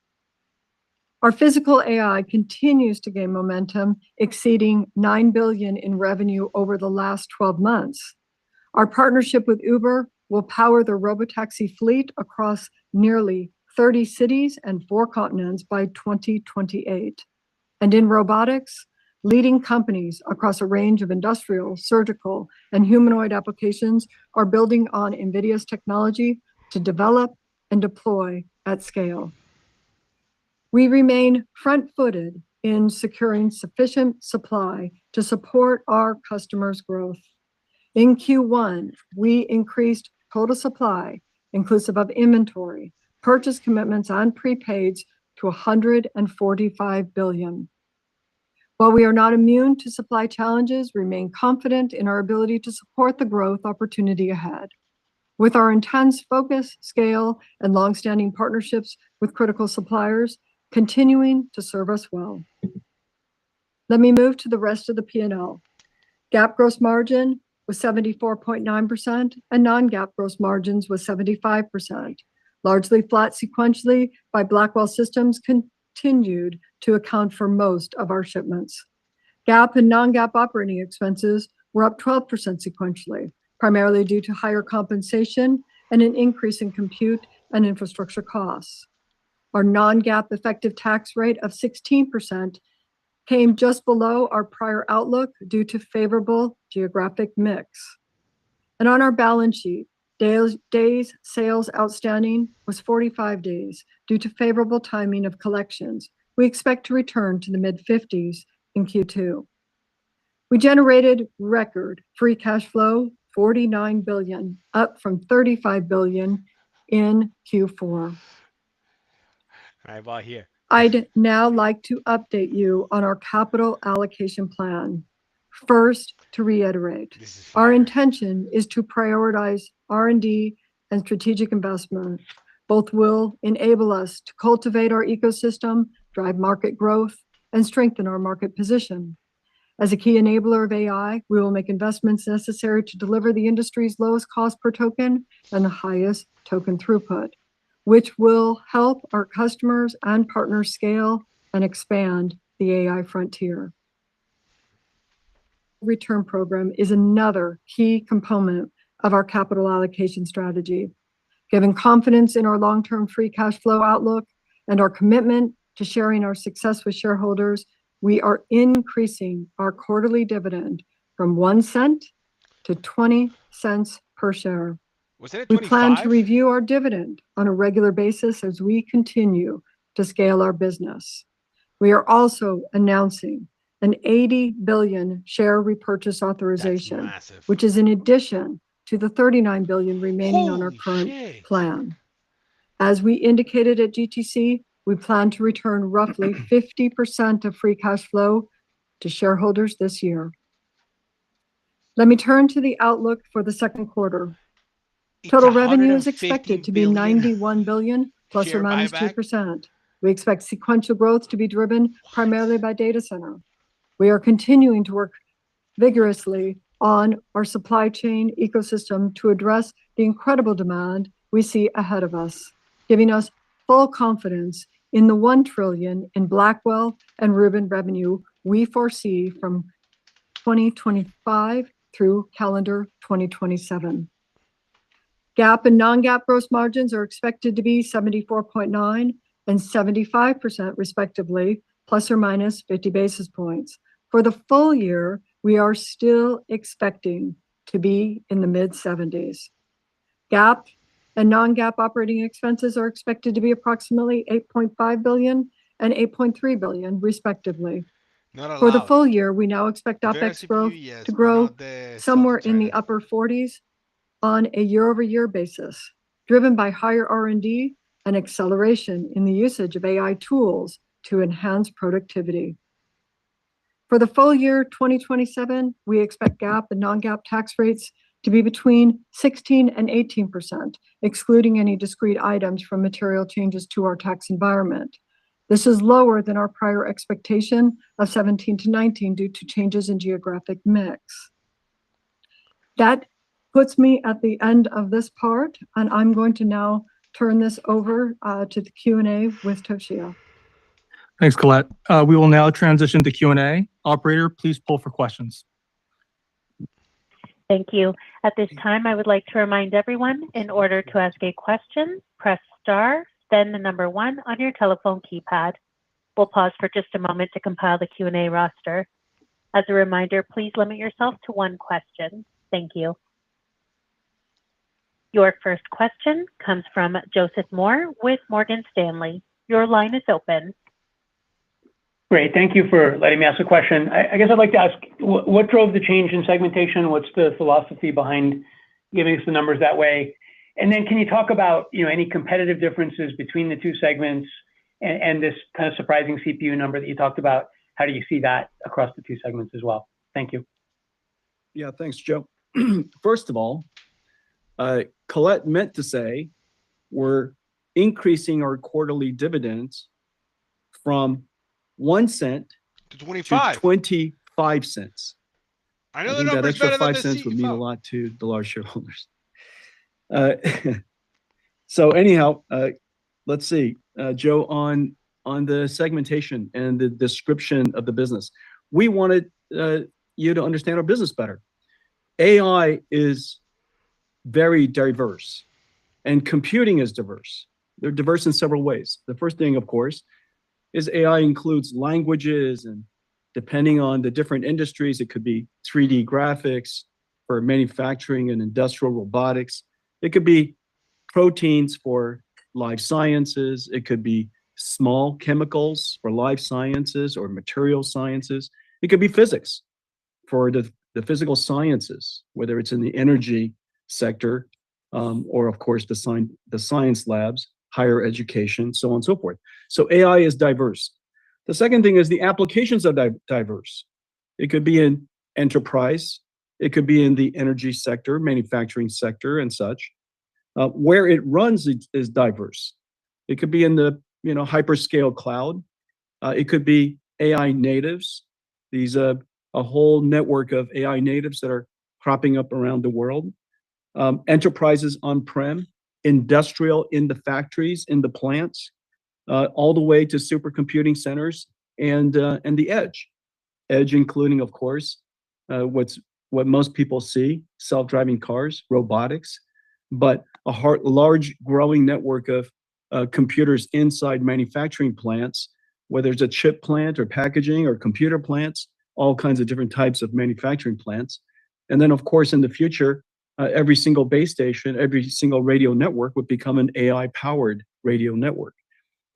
Our physical AI continues to gain momentum, exceeding $9 billion in revenue over the last 12 months. Our partnership with Uber will power the robotaxi fleet across nearly 30 cities and 4 continents by 2028. And in robotics, leading companies across a range of industrial, surgical, and humanoid applications are building on NVIDIA's technology to develop and deploy at scale. We remain front-footed in securing sufficient supply to support our customers' growth. In Q1, we increased total supply, inclusive of inventory, purchase commitments, and prepaids to $145 billion. While we are not immune to supply challenges, we remain confident in our ability to support the growth opportunity ahead. With our intense focus, scale, and longstanding partnerships with critical suppliers continuing to serve us well. Let me move to the rest of the P&L. GAAP gross margin was 74.9%, and non-GAAP gross margins was 75%, largely flat sequentially by Blackwell systems continued to account for most of our shipments. GAAP and non-GAAP operating expenses were up 12% sequentially, primarily due to higher compensation and an increase in compute and infrastructure costs. Our non-GAAP effective tax rate of 16% came just below our prior outlook due to favorable geographic mix. And on our balance sheet, days sales outstanding was 45 days due to favorable timing of collections. We expect to return to the mid-50s in Q2. We generated record free cash flow, $49 billion, up from $35 billion in Q4. Eyeball here. I'd now like to update you on our capital allocation plan. First, to reiterate, our intention is to prioritize R&D and strategic investment. Both will enable us to cultivate our ecosystem, drive market growth, and strengthen our market position. As a key enabler of AI, we will make investments necessary to deliver the industry's lowest cost per token and the highest token throughput, which will help our customers and partners scale and expand the AI frontier. Return program is another key component of our capital allocation strategy. Given confidence in our long-term free cash flow outlook and our commitment to sharing our success with shareholders, we are increasing our quarterly dividend from 1 cent to 20 cents per share. Was it at We 25? plan to review our dividend on a regular basis as we continue to scale our business. We are also announcing an $80 billion share repurchase authorization, which is in addition to the $39 billion remaining on our current plan. As we indicated at GTC, we plan to return roughly 50% of free cash flow to shareholders this year. Let me turn to the outlook for the second quarter. Total revenue is expected to be $91 billion, plus or minus 2%. We expect sequential growth to be driven primarily by data center. We are continuing to work vigorously on our supply chain ecosystem to address the incredible demand we see ahead of us. giving us full confidence in the $1 trillion in Blackwell and Rubin revenue we foresee from 2025 through calendar 2027. GAAP and non-GAAP gross margins are expected to be 74.9 and 75% respectively, plus or minus 50 basis points. For the full year, we are still expecting to be in the mid-70s. GAAP and non-GAAP operating expenses are expected to be approximately $8.5 billion and $8.3 billion, respectively. For the full year, we now expect OpEx growth to grow somewhere in the upper 40s on a year-over-year basis, driven by higher R&D and acceleration in the usage of AI tools to enhance productivity. For the full year 2027, we expect GAAP and non-GAAP tax rates to be between 16 and 18%, excluding any discrete items from material changes to our tax environment. This is lower than our prior expectation of 17 to 19 due to changes in geographic mix. That puts me at the end of this part, and I'm going to now turn this over to the Q&A with Toshiya. Thanks, Colette. We will now transition to Q&A. Operator, please pull for questions. Thank you. At this time, I would like to remind everyone, in order to ask a question, press star, then the number 1 on your telephone keypad. We'll pause for just a moment to compile the Q&A roster. As a reminder, please limit yourself to 1 question. Thank you. Your first question comes from Joseph Moore with Morgan Stanley. Your line is open. Great. Thank you for letting me ask a question. I guess I'd like to ask, what drove the change in segmentation? What's the philosophy behind giving us the numbers that way? And then can you talk about any competitive differences between the 2 segments and this kind of surprising CPU number that you talked about? How do you see that across the 2 segments as well? Thank you. Yeah, thanks, Joe. First of all, Colette meant to say we're increasing our quarterly dividends from 1 cent to 25. To 25 cents. I know I the think that number's extra better 5 than cents the would mean a CEO. lot to the large shareholders. So anyhow, let's see, Joe, on the segmentation and the description of the business, we wanted you to understand our business better. AI is very diverse, and computing is diverse. They're diverse in several ways. The first thing, of course, is AI includes languages, and depending on the different industries, it could be 3D graphics for manufacturing and industrial robotics. It could be proteins for life sciences. It could be small chemicals for life sciences or material sciences. It could be physics for the physical sciences, whether it's in the energy sector or, of course, the science labs, higher education, so on and so forth. So AI is diverse. The second thing is the applications are diverse. It could be in enterprise. It could be in the energy sector, manufacturing sector, and such. Where it runs is diverse. It could be in the hyperscale cloud. It could be AI natives. These a whole network of AI natives that are cropping up around the world. Enterprises on-prem, industrial in the factories, in the plants, all the way to supercomputing centers and the edge. Edge including, of course, what most people see, self-driving cars, robotics, but a large growing network of computers inside manufacturing plants, whether it's a chip plant or packaging or computer plants, all kinds of different types of manufacturing plants. And then, of course, in the future, every single base station, every single radio network would become an AI-powered radio network.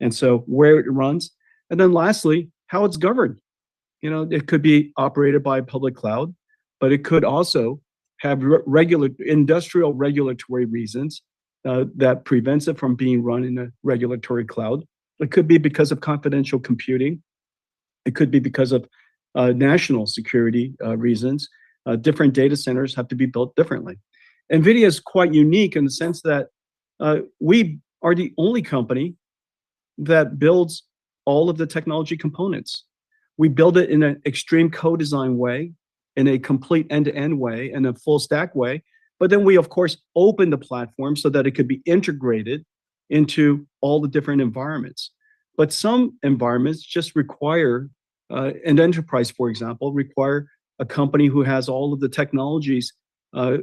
And so where it runs. And then lastly, how it's governed. It could be operated by a public cloud, but it could also have industrial regulatory reasons that prevents it from being run in a regulatory cloud. It could be because of confidential computing. It could be because of national security reasons. Different data centers have to be built differently. NVIDIA is quite unique in the sense that we are the only company that builds all of the technology components. We build it in an extreme co-design way, in a complete end-to-end way, in a full stack way. But then we, of course, open the platform so that it could be integrated into all the different environments. But some environments just require, an enterprise, for example, require a company who has all of the technologies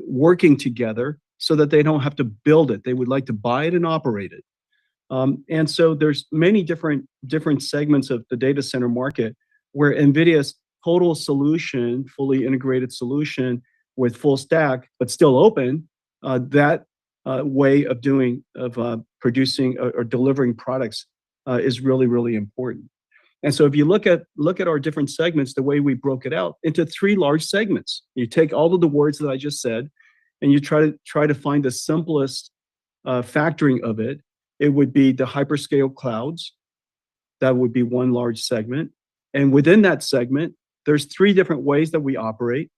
working together so that they don't have to build it. They would like to buy it and operate it. And so there's many different segments of the data center market where NVIDIA's total solution, fully integrated solution with full stack, but still open, that way of producing or delivering products is really, really important. And so if you look at our different segments, the way we broke it out into 3 large segments, you take all of the words that I just said, and you try to find the simplest factoring of it. It would be the hyperscale clouds. That would be one large segment. And within that segment, there's 3 different ways that we operate.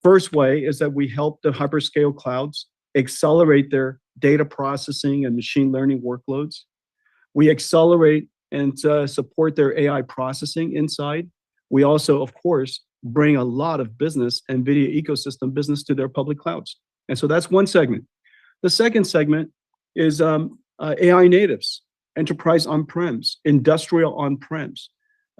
First way is that we help the hyperscale clouds accelerate their data processing and machine learning workloads. We accelerate and support their AI processing inside. We also, of course, bring a lot of business, NVIDIA ecosystem business, to their public clouds. And so that's one segment. The second segment is AI natives, enterprise on-prems, industrial on-prems,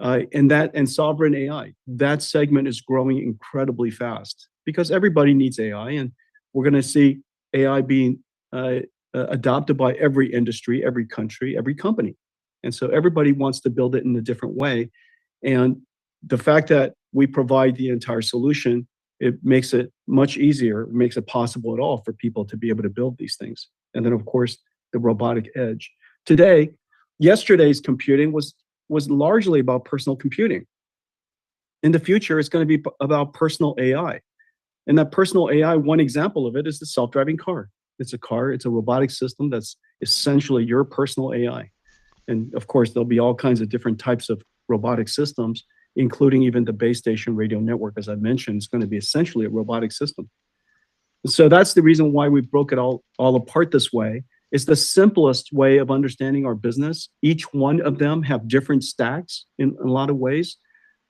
and sovereign AI. That segment is growing incredibly fast because everybody needs AI, and we're going to see AI being adopted by every industry, every country, every company. And so everybody wants to build it in a different way. And the fact that we provide the entire solution, it makes it much easier, makes it possible at all for people to be able to build these things. And then, of course, the robotic edge. Yesterday's computing was largely about personal computing. In the future, it's going to be about personal AI. And that personal AI, one example of it is the self-driving car. It's a robotic system that's essentially your personal AI. And of course, there'll be all kinds of different types of robotic systems, including even the base station radio network, as I mentioned, is going to be essentially a robotic system. So that's the reason why we broke it all apart this way. It's the simplest way of understanding our business. Each one of them have different stacks in a lot of ways.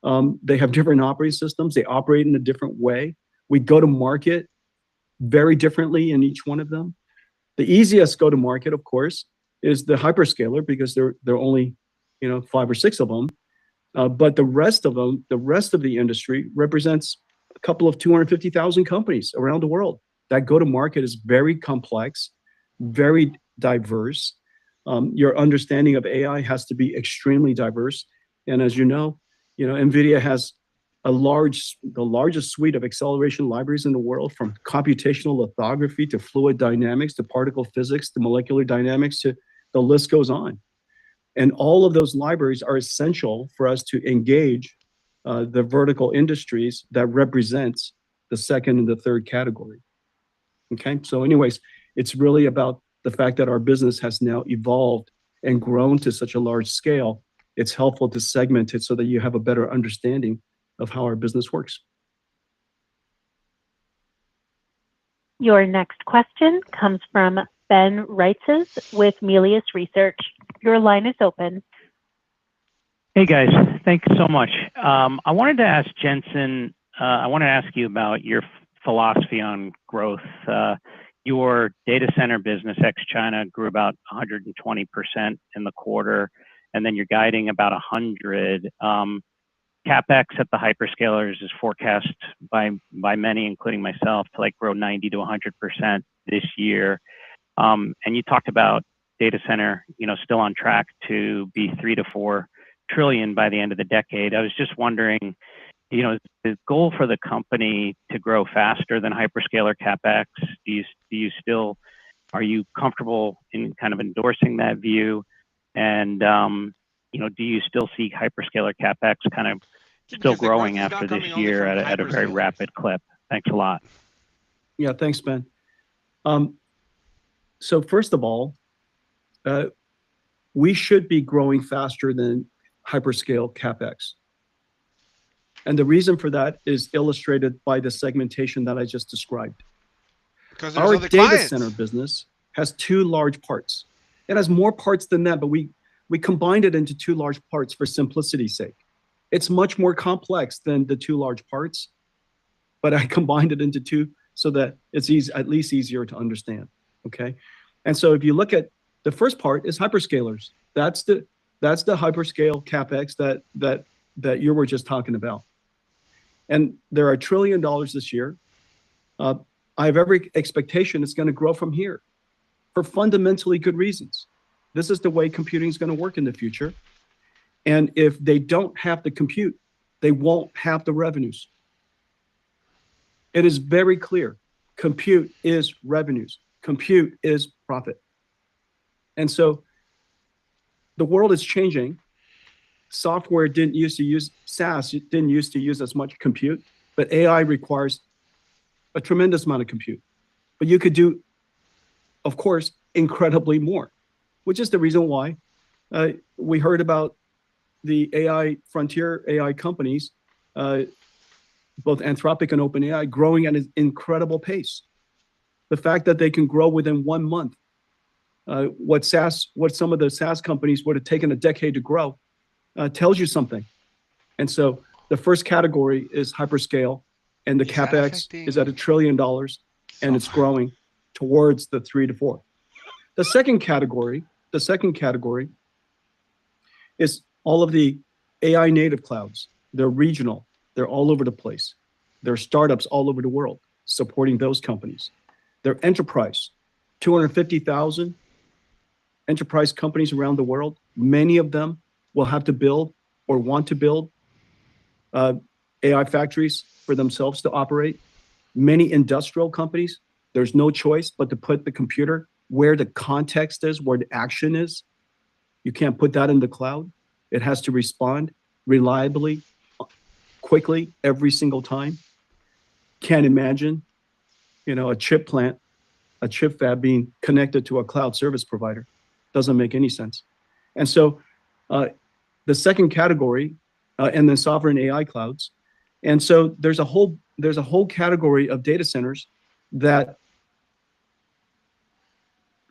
They have different operating systems. They operate in a different way. We go to market very differently in each one of them. The easiest go to market, of course, is the hyperscaler because there are only 5 or 6 of them. But the rest of them, the rest of the industry represents a couple of 250,000 companies around the world. That go to market is very complex, very diverse. Your understanding of AI has to be extremely diverse. And as you know, NVIDIA has the largest suite of acceleration libraries in the world, from computational lithography to fluid dynamics to particle physics to molecular dynamics, to the list goes on. And all of those libraries are essential for us to engage the vertical industries that represents the second and the third category. Okay, so anyways, it's really about the fact that our business has now evolved and grown to such a large scale. It's helpful to segment it so that you have a better understanding of how our business works. Your next question comes from Ben Reitzes with Melius Research. Your line is open. Hey guys, thanks so much. I wanted to ask Jensen, I want to ask you about your philosophy on growth. Your data center business ex-China grew about 120% in the quarter, and then you're guiding about 100. CapEx at the hyperscalers is forecast by many, including myself, to grow 90 to 100% this year. And you talked about data center, still on track to be 3 to 4 trillion by the end of the decade. I was just wondering, is the goal for the company to grow faster than hyperscaler CapEx? Are you comfortable in kind of endorsing that view? And do you still see hyperscaler CapEx kind of still growing after this year at a very rapid clip? Thanks a lot. Yeah, thanks, Ben. So first of all, we should be growing faster than hyperscale CapEx. And the reason for that is illustrated by the segmentation that I just described. Because our data center business has 2 large parts. It has more parts than that, but we combined it into 2 large parts for simplicity's sake. It's much more complex than the 2 large parts, but I combined it into 2 so that it's at least easier to understand. Okay, and so if you look at The first part is hyperscalers. That's the hyperscale CapEx that you were just talking about. And there are $1 trillion this year. I have every expectation it's going to grow from here for fundamentally good reasons. This is the way computing is going to work in the future. And if they don't have the compute, they won't have the revenues. It is very clear. Compute is revenues. Compute is profit. And so the world is changing. Software didn't used to use, SaaS didn't used to use as much compute, but AI requires a tremendous amount of compute. But you could do, of course, incredibly more, which is the reason why we heard about the AI frontier AI companies, both Anthropic and OpenAI, growing at an incredible pace. The fact that they can grow within 1 month, what some of the SaaS companies would have taken a decade to grow, tells you something. And so the first category is hyperscale, and the CapEx is at $1 trillion, and it's growing towards the 3 to 4. The second category is all of the AI native clouds. They're regional. They're all over the place. There are startups all over the world supporting those companies. They're enterprise, 250,000 enterprise companies around the world. Many of them will have to build or want to build AI factories for themselves to operate. Many industrial companies, there's no choice but to put the computer where the context is, where the action is. You can't put that in the cloud. It has to respond reliably, quickly, every single time. Can't imagine, a chip plant, a chip fab being connected to a cloud service provider. Doesn't make any sense. And so the second category, and then sovereign AI clouds. And so there's a whole category of data centers that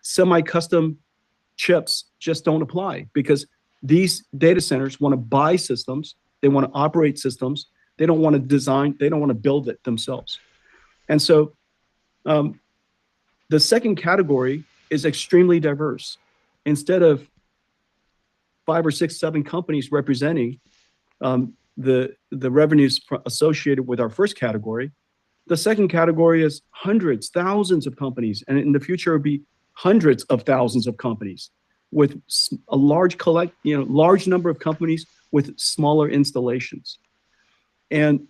semi-custom chips just don't apply, because these data centers want to buy systems, they want to operate systems, they don't want to design, they don't want to build it themselves. And so the second category is extremely diverse. Instead of 5 or 6, 7 companies representing the revenues associated with our first category, the second category is hundreds, thousands of companies, and in the future it'll be hundreds of thousands of companies with a large number of companies with smaller installations. And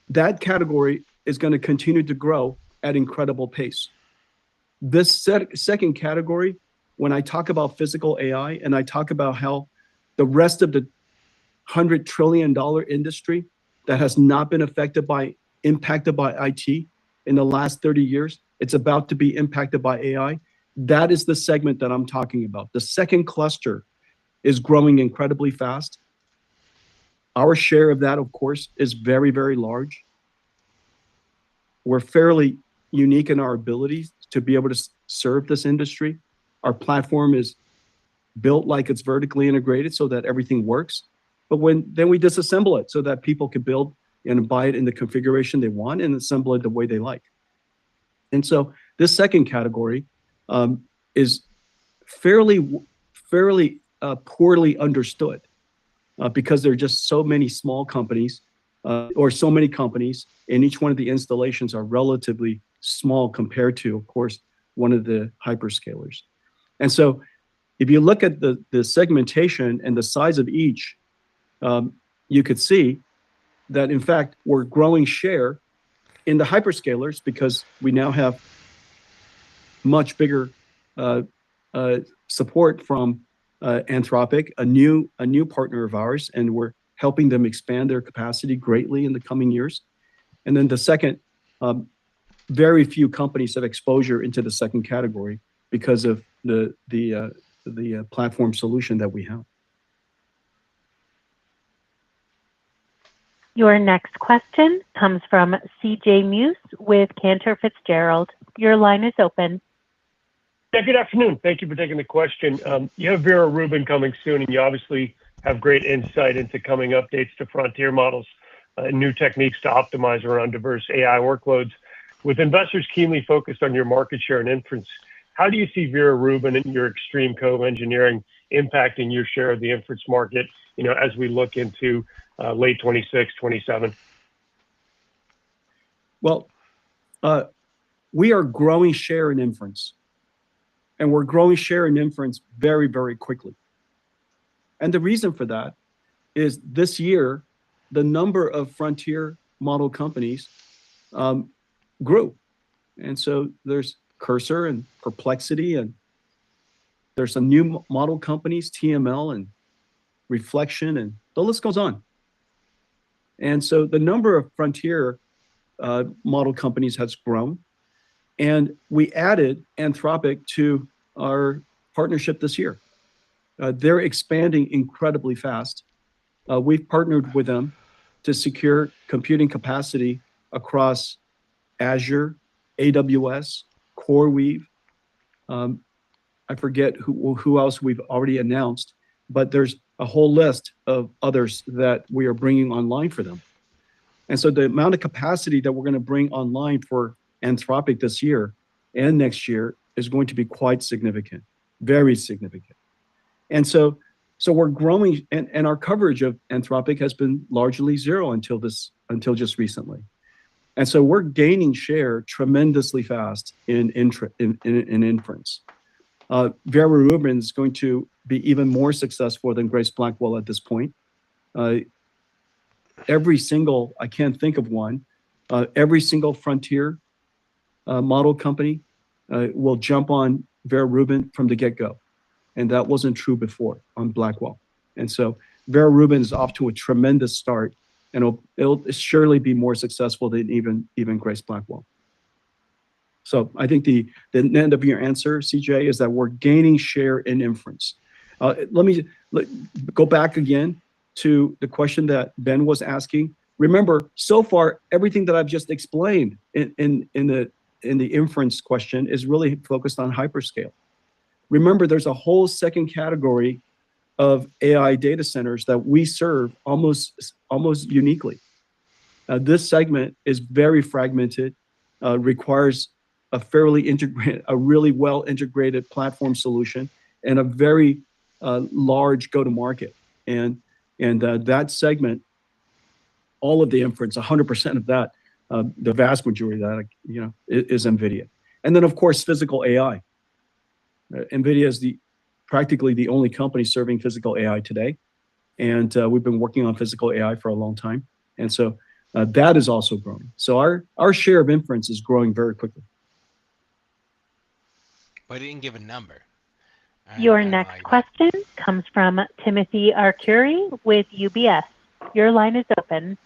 that category is going to continue to grow at incredible pace. This second category, when I talk about physical AI and I talk about how the rest of the $100 trillion industry that has not been impacted by IT in the last 30 years, it's about to be impacted by AI. That is the segment that I'm talking about. The second cluster is growing incredibly fast. Our share of that, of course, is very, very large. We're fairly unique in our ability to be able to serve this industry. Our platform is built like it's vertically integrated so that everything works. But then we disassemble it so that people can build and buy it in the configuration they want and assemble it the way they like. And so this second category is fairly poorly understood because there are just so many small companies or so many companies, and each one of the installations are relatively small compared to, of course, one of the hyperscalers. And so if you look at the segmentation and the size of each, you could see that, in fact, we're growing share in the hyperscalers because we now have much bigger support from Anthropic, a new partner of ours, and we're helping them expand their capacity greatly in the coming years. And then the second, very few companies have exposure into the second category because of the platform solution that we have. Your next question comes from CJ Muse with Cantor Fitzgerald. Your line is open. Yeah, good afternoon. Thank you for taking the question. You have Vera Rubin coming soon, and you obviously have great insight into coming updates to frontier models and new techniques to optimize around diverse AI workloads. With investors keenly focused on your market share and inference, how do you see Vera Rubin and your extreme co-engineering impacting your share of the inference market, as we look into late 26, 27? Well, we are growing share in inference, and we're growing share in inference very, very quickly. And the reason for that is this year, the number of frontier model companies grew. And so there's Cursor and Perplexity, and there's some new model companies, TML and Reflection, and the list goes on. And so the number of frontier model companies has grown. And we added Anthropic to our partnership this year. They're expanding incredibly fast. We've partnered with them to secure computing capacity across Azure, AWS, CoreWeave. I forget who else we've already announced, but there's a whole list of others that we are bringing online for them. And so the amount of capacity that we're going to bring online for Anthropic this year and next year is going to be quite significant, very significant. And so we're growing, and our coverage of Anthropic has been largely zero until just recently. And so we're gaining share tremendously fast in inference. Vera Rubin is going to be even more successful than Grace Blackwell at this point. Every single, I can't think of one, every single frontier model company will jump on Vera Rubin from the get-go. And that wasn't true before on Blackwell. And so Vera Rubin is off to a tremendous start, and it'll surely be more successful than even Grace Blackwell. So I think the end of your answer, CJ, is that we're gaining share in inference. Let me go back again to the question that Ben was asking. Remember, so far, everything that I've just explained in the inference question is really focused on hyperscale. Remember, there's a whole second category of AI data centers that we serve almost uniquely. This segment is very fragmented, requires a really well integrated platform solution, and a very large go-to-market. And that segment, all of the inference, 100% of that, the vast majority of that, is NVIDIA. And then, of course, physical AI. NVIDIA is practically the only company serving physical AI today. And we've been working on physical AI for a long time. And so that is also growing. So our share of inference is growing very quickly. But I didn't give a number. Your next question comes from Timothy Arcuri with UBS. Your line is open.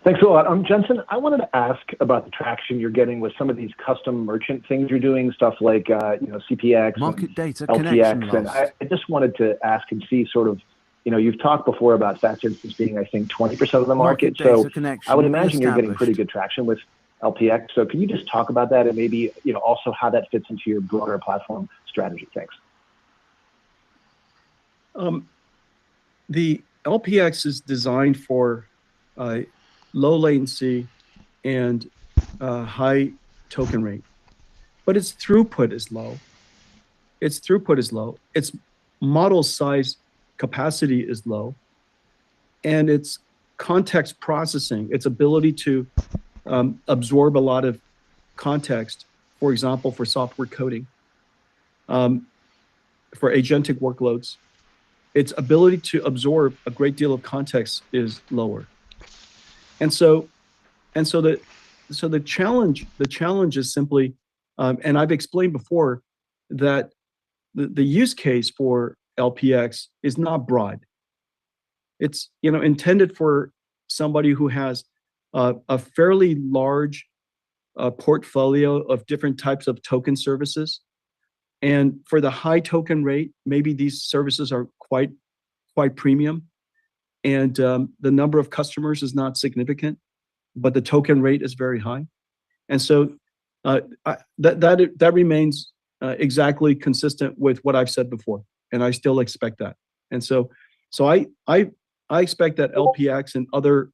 Thanks a lot. Jensen, I wanted to ask about the traction you're getting with some of these custom merchant things you're doing, stuff like CPX, market data, LPX, and I just wanted to ask and see sort of, you've talked before about fast instance being, I think, 20% of the market. So I would imagine you're getting pretty good traction with LPX. So can you just talk about that and maybe also how that fits into your broader platform strategy? Thanks. The LPX is designed for low latency and high token rate, but its throughput is low. Its model size capacity is low, and its context processing, its ability to absorb a lot of context, for example, for software coding, for agentic workloads, its ability to absorb a great deal of context is lower. And so the challenge is simply, and I've explained before that the use case for LPX is not broad. It's intended for somebody who has a fairly large portfolio of different types of token services, and for the high token rate, maybe these services are quite premium, and the number of customers is not significant, but the token rate is very high. And so that remains exactly consistent with what I've said before, and I still expect that. And so I expect that LPX and other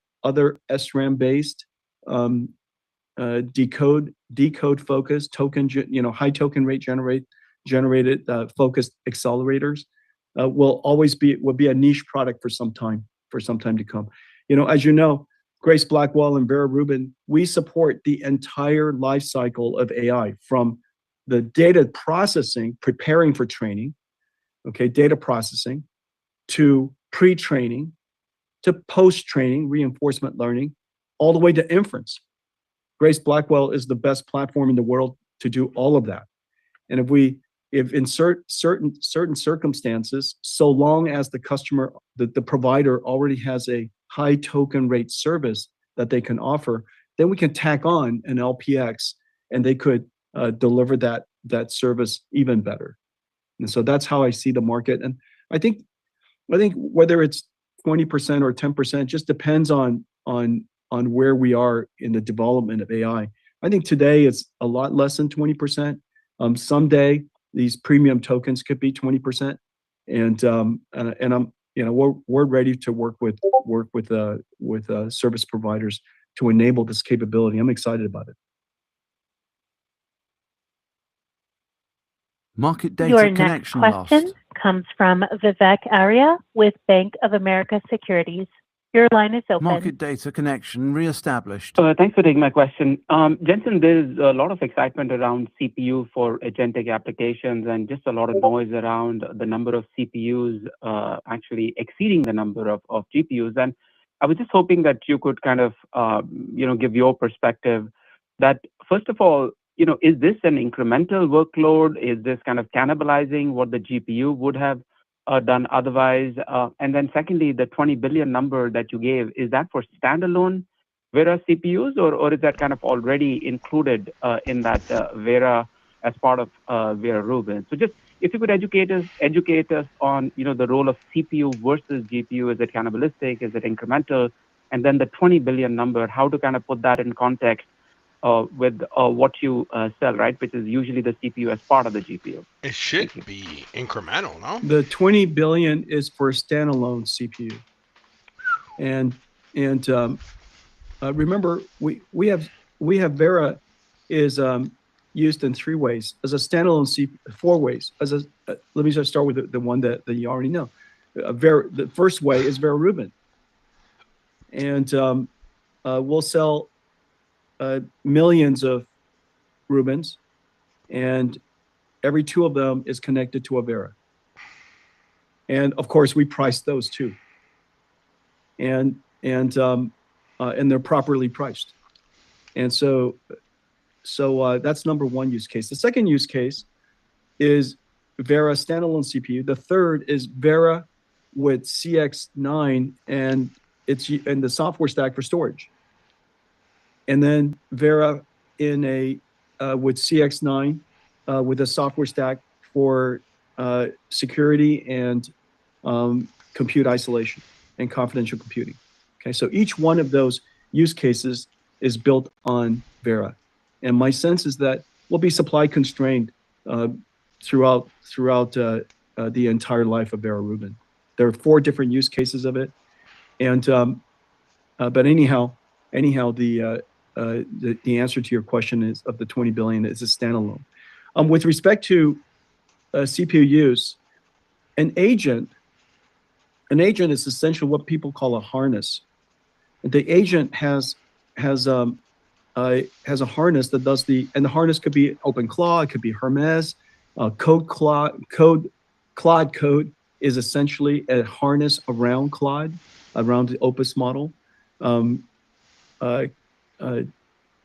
SRAM based decode focused token, high token rate generated focused accelerators will be a niche product for some time to come. As you know, Grace Blackwell and Vera Rubin, we support the entire life cycle of AI, from the data processing, preparing for training, data processing, to pre-training, to post-training, reinforcement learning, all the way to inference. Grace Blackwell is the best platform in the world to do all of that. And if in certain circumstances, so long as the customer, the provider already has a high token rate service that they can offer, then we can tack on an LPX, and they could deliver that service even better. And so that's how I see the market. And I think whether it's 20% or 10% just depends on where we are in the development of AI. I think today it's a lot less than 20%. Someday these premium tokens could be 20%, and I'm we're ready to work with service providers to enable this capability. I'm excited about it. Market data Your next connection question lost. comes from Vivek Arya with Bank of America Securities. Your line is open. Market data connection reestablished. Thanks for taking my question. Jensen, there's a lot of excitement around CPU for agentic applications and just a lot of noise around the number of CPUs actually exceeding the number of GPUs. And I was just hoping that you could kind of, give your perspective that, first of all, is this an incremental workload? Is this kind of cannibalizing what the GPU would have done otherwise? And then secondly, the 20 billion number that you gave, is that for standalone Vera CPUs, or is that kind of already included in that Vera as part of Vera Rubin? So just if you could educate us on the role of CPU versus GPU. Is it cannibalistic? Is it incremental? And then the 20 billion number, how to kind of put that in context with what you sell, right? Which is usually the CPU as part of the GPU. It should be incremental, no? The 20 billion is for standalone CPU, and remember we have Vera is used in 3 ways as a standalone CPU, 4 ways. Let me just start with the one that you already know. The first way is Vera Rubin, and we'll sell millions of Rubins, and every 2 of them is connected to a Vera. And of course, we price those too, and they're properly priced. And so that's number 1 use case. The second use case is Vera standalone CPU. The third is Vera with CX9 and the software stack for storage. And then Vera with CX9 with a software stack for security and compute isolation and confidential computing. Okay, so each one of those use cases is built on Vera, and my sense is that we'll be supply constrained throughout the entire life of Vera Rubin. There are 4 different use cases of it, and but anyhow, the answer to your question is of the 20 billion is a standalone. With respect to CPU use, an agent is essentially what people call a harness. The agent has a harness that does and the harness could be OpenClaw, it could be Hermes, Claude Code is essentially a harness around Claude, around the Opus model.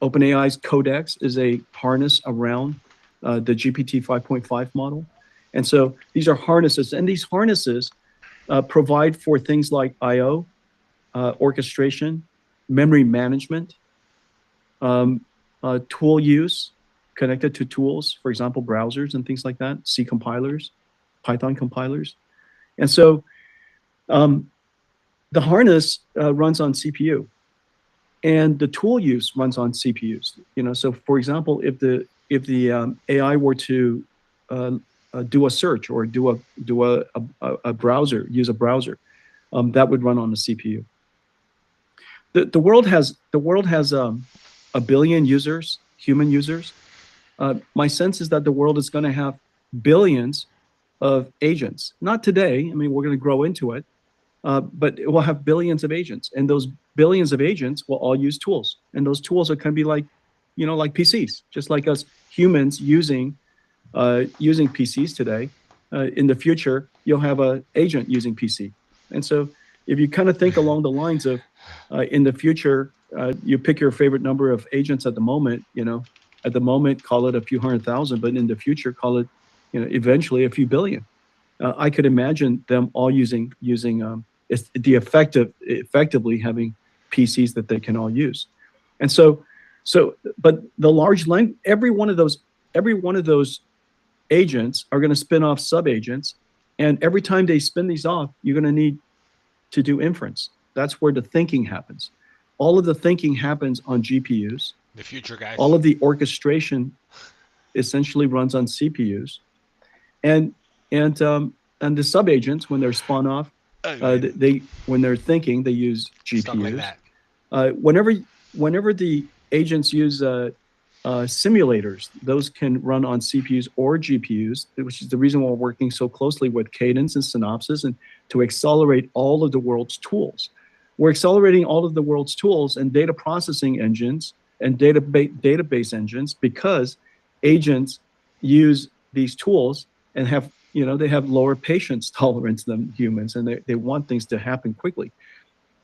OpenAI's Codex is a harness around the GPT 5.5 model. And so these are harnesses, and these harnesses provide for things like I/O, orchestration, memory management, tool use, connected to tools, for example, browsers and things like that, C compilers, Python compilers. And so the harness runs on CPU, and the tool use runs on CPUs. So for example, if the AI were to do a search or do a browser, use a browser, that would run on the CPU. The world has a billion users, human users. My sense is that the world is going to have billions of agents. Not today. I mean, we're going to grow into it, but it will have billions of agents, and those billions of agents will all use tools, and those tools are going to be like, like PCs, just like us humans using PCs today. In the future, you'll have an agent using PC, and so if you kind of think along the lines of, in the future, you pick your favorite number of agents at the moment. At the moment, call it a few 100,000, but in the future, call it, eventually a few billion. I could imagine them all using effectively having PCs that they can all use. And but the large language, every one of those agents are going to spin off sub-agents, and every time they spin these off, you're going to need to do inference. That's where the thinking happens. All of the thinking happens on GPUs. The future, guys. All of the orchestration essentially runs on CPUs, and the sub-agents, when they're spun off, when they're thinking, they use GPUs. Stuff like that. Whenever the agents use simulators, those can run on CPUs or GPUs, which is the reason why we're working so closely with Cadence and Synopsys, and to accelerate all of the world's tools. We're accelerating all of the world's tools and data processing engines and database engines because agents use these tools and have, they have lower patience tolerance than humans, and they want things to happen quickly.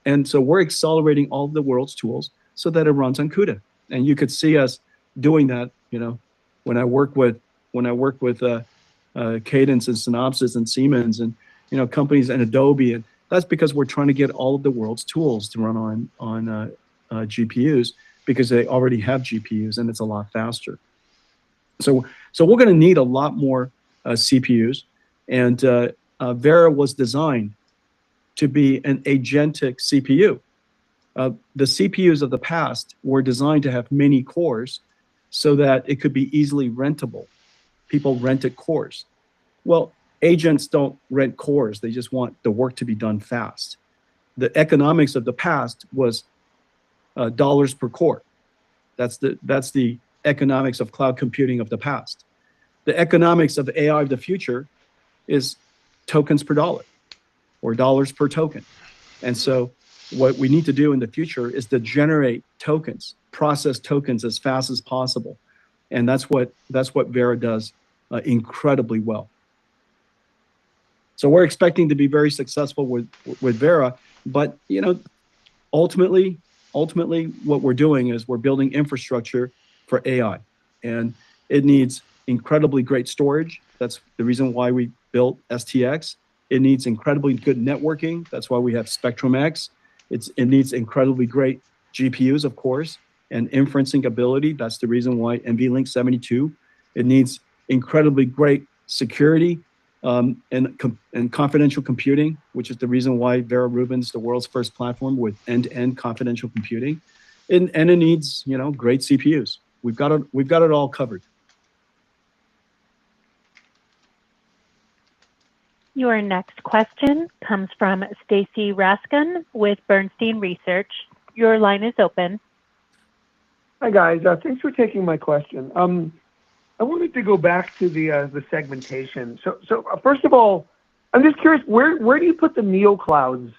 And so we're accelerating all of the world's tools so that it runs on CUDA. And you could see us doing that, when I work with Cadence and Synopsys and Siemens and, companies, and Adobe. And that's because we're trying to get all of the world's tools to run on GPUs, because they already have GPUs and it's a lot faster. So we're going to need a lot more CPUs, and Vera was designed to be an agentic CPU. The CPUs of the past were designed to have many cores so that it could be easily rentable. People rented cores. Well, agents don't rent cores. They just want the work to be done fast. The economics of the past was dollars per core. That's the economics of cloud computing of the past. The economics of AI of the future is tokens per dollar, or dollars per token. And so what we need to do in the future is to generate tokens, process tokens as fast as possible. And that's what Vera does incredibly well. So we're expecting to be very successful with Vera, but ultimately what we're doing is we're building infrastructure for AI, and it needs incredibly great storage. That's the reason why we built STX. It needs incredibly good networking. That's why we have Spectrum-X. It needs incredibly great GPUs, of course, and inferencing ability. That's the reason why NVLink 72. It needs incredibly great security and confidential computing, which is the reason why Vera Rubin is the world's first platform with end-to-end confidential computing. And it needs, great CPUs. We've got it all covered. Your next question comes from Stacy Raskin with Bernstein Research. Your line is open. Hi, guys. Thanks for taking my question. I wanted to go back to the segmentation. So first of all, I'm just curious, where do you put the neoclouds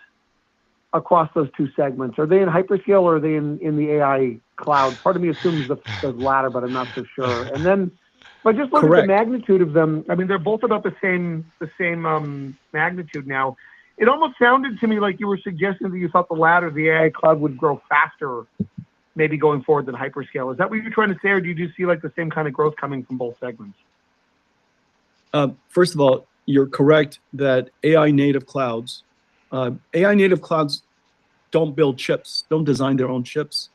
across those two segments? Are they in hyperscale, or are they in the AI cloud? Part of me assumes the latter, but I'm not so sure. And then, if I just look at the magnitude of them, I mean, they're both about the same magnitude now. It almost sounded to me like you were suggesting that you thought the latter, the AI cloud, would grow faster, maybe going forward, than hyperscale. Is that what you're trying to say, or do you just see like the same kind of growth coming from both segments? First of all, you're correct that AI native clouds don't build chips, don't design their own chips,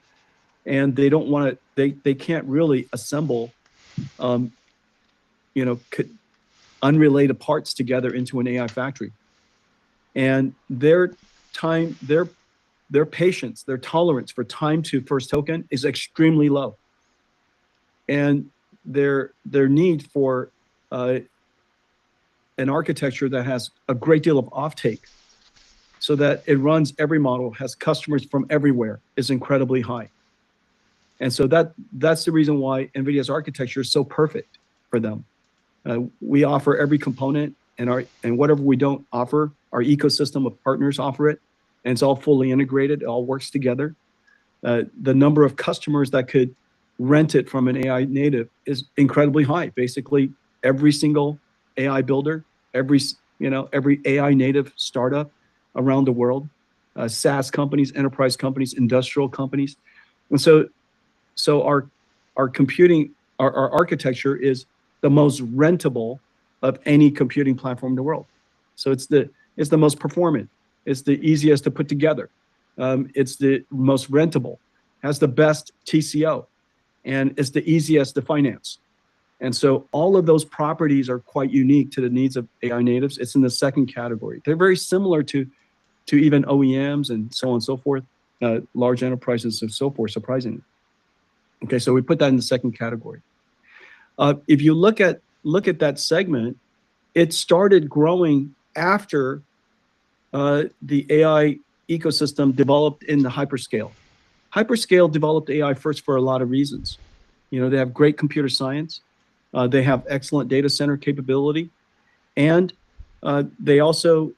and they don't want to. They can't really assemble, unrelated parts together into an AI factory. And their patience, their tolerance for time to first token is extremely low. And their need for an architecture that has a great deal of offtake so that it runs every model, has customers from everywhere, is incredibly high. And so that's the reason why NVIDIA's architecture is so perfect for them. We offer every component, and whatever we don't offer, our ecosystem of partners offer it, and it's all fully integrated. It all works together. The number of customers that could rent it from an AI native is incredibly high. Basically, every single AI builder, every AI native startup around the world, SaaS companies, enterprise companies, industrial companies, and so our computing, our architecture is the most rentable of any computing platform in the world. So it's the most performant. It's the easiest to put together. It's the most rentable, has the best TCO, and it's the easiest to finance. And so all of those properties are quite unique to the needs of AI natives. It's in the second category. They're very similar to even OEMs and so on and so forth, large enterprises and so forth, surprisingly. Okay, so we put that in the second category. If you look at that segment, it started growing after the AI ecosystem developed in the hyperscale. Hyperscale developed AI first for a lot of reasons. They have great computer science, they have excellent data center capability, and they also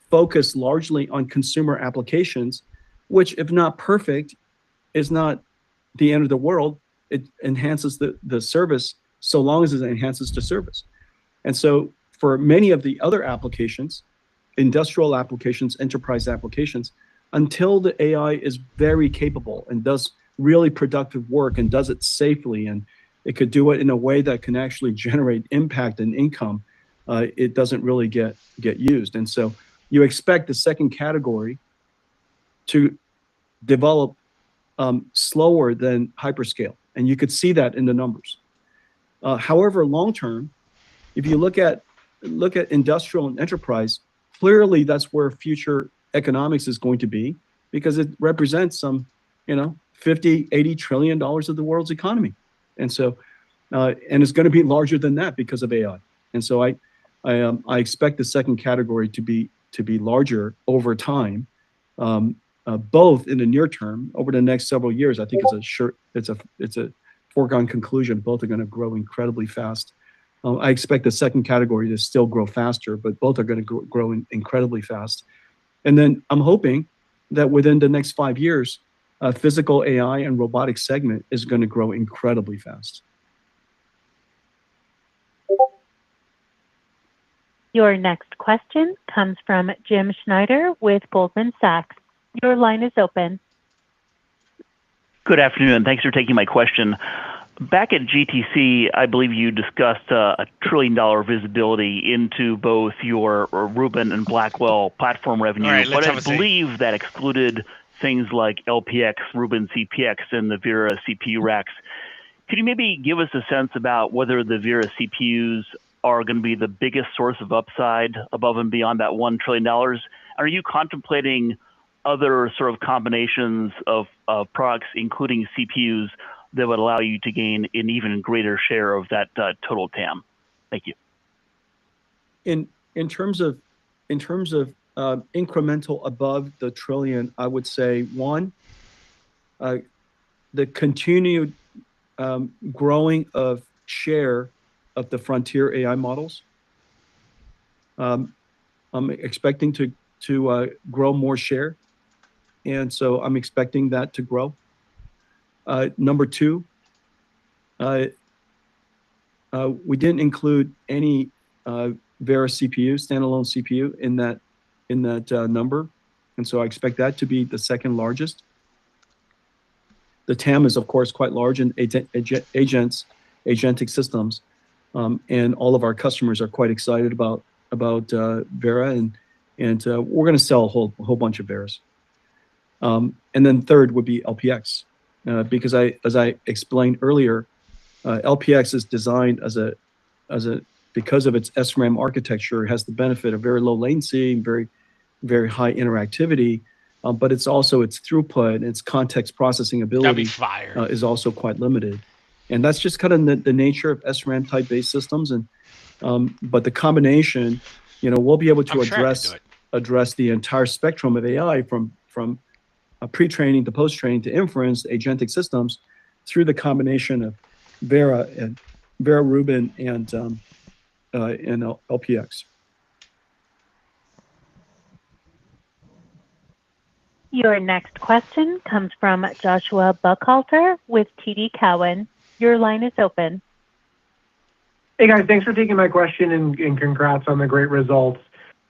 focus largely on consumer applications, which, if not perfect, is not the end of the world. It enhances the service so long as it enhances the service. And so for many of the other applications, industrial applications, enterprise applications, until the AI is very capable and does really productive work and does it safely, and it could do it in a way that can actually generate impact and income, it doesn't really get used. And so you expect the second category to develop slower than hyperscale, and you could see that in the numbers. However, long term, if you look at industrial and enterprise, clearly that's where future economics is going to be, because it represents some, 50, 80 trillion dollars of the world's economy, and so and it's going to be larger than that because of AI. And so I expect the second category to be larger over time. Both in the near term, over the next several years. I think it's a foregone conclusion. Both are going to grow incredibly fast. I expect the second category to still grow faster, but both are going to grow incredibly fast. And then I'm hoping that within the next 5 years, physical AI and robotics segment is going to grow incredibly fast. Your next question comes from Jim Schneider with Goldman Sachs. Your line is open. Good afternoon. Thanks for taking my question. Back at GTC, I believe you discussed a $1 trillion visibility into both your Rubin and Blackwell platform revenue, right, but I believe that excluded things like LPX, Rubin CPX, and the Vera CPU racks. Could you maybe give us a sense about whether the Vera CPUs are going to be the biggest source of upside above and beyond that $1 trillion? Are you contemplating other sort of combinations of products, including CPUs, that would allow you to gain an even greater share of that total TAM? Thank you. In terms of incremental above the trillion, I would say one, the continued growing of share of the frontier AI models. I'm expecting to grow more share, and so I'm expecting that to grow. Number two, we didn't include any Vera CPU, standalone CPU, in that number, and so I expect that to be the second largest. The TAM is, of course, quite large in agentic systems, and all of our customers are quite excited about Vera, and we're going to sell a whole bunch of Veras. And then third would be LPX, because as I explained earlier, LPX is designed because of its SRAM architecture, it has the benefit of very low latency, very, very high interactivity, but it's also its throughput, its context processing ability is also quite limited. And that's just kind of the nature of SRAM type based systems. And but the combination, we'll be able to address the entire spectrum of AI from pre-training to post-training to inference agentic systems through the combination of Vera Rubin and LPX. Your next question comes from Joshua Buchalter with TD Cowen. Your line is open. Hey guys, thanks for taking my question and congrats on the great results.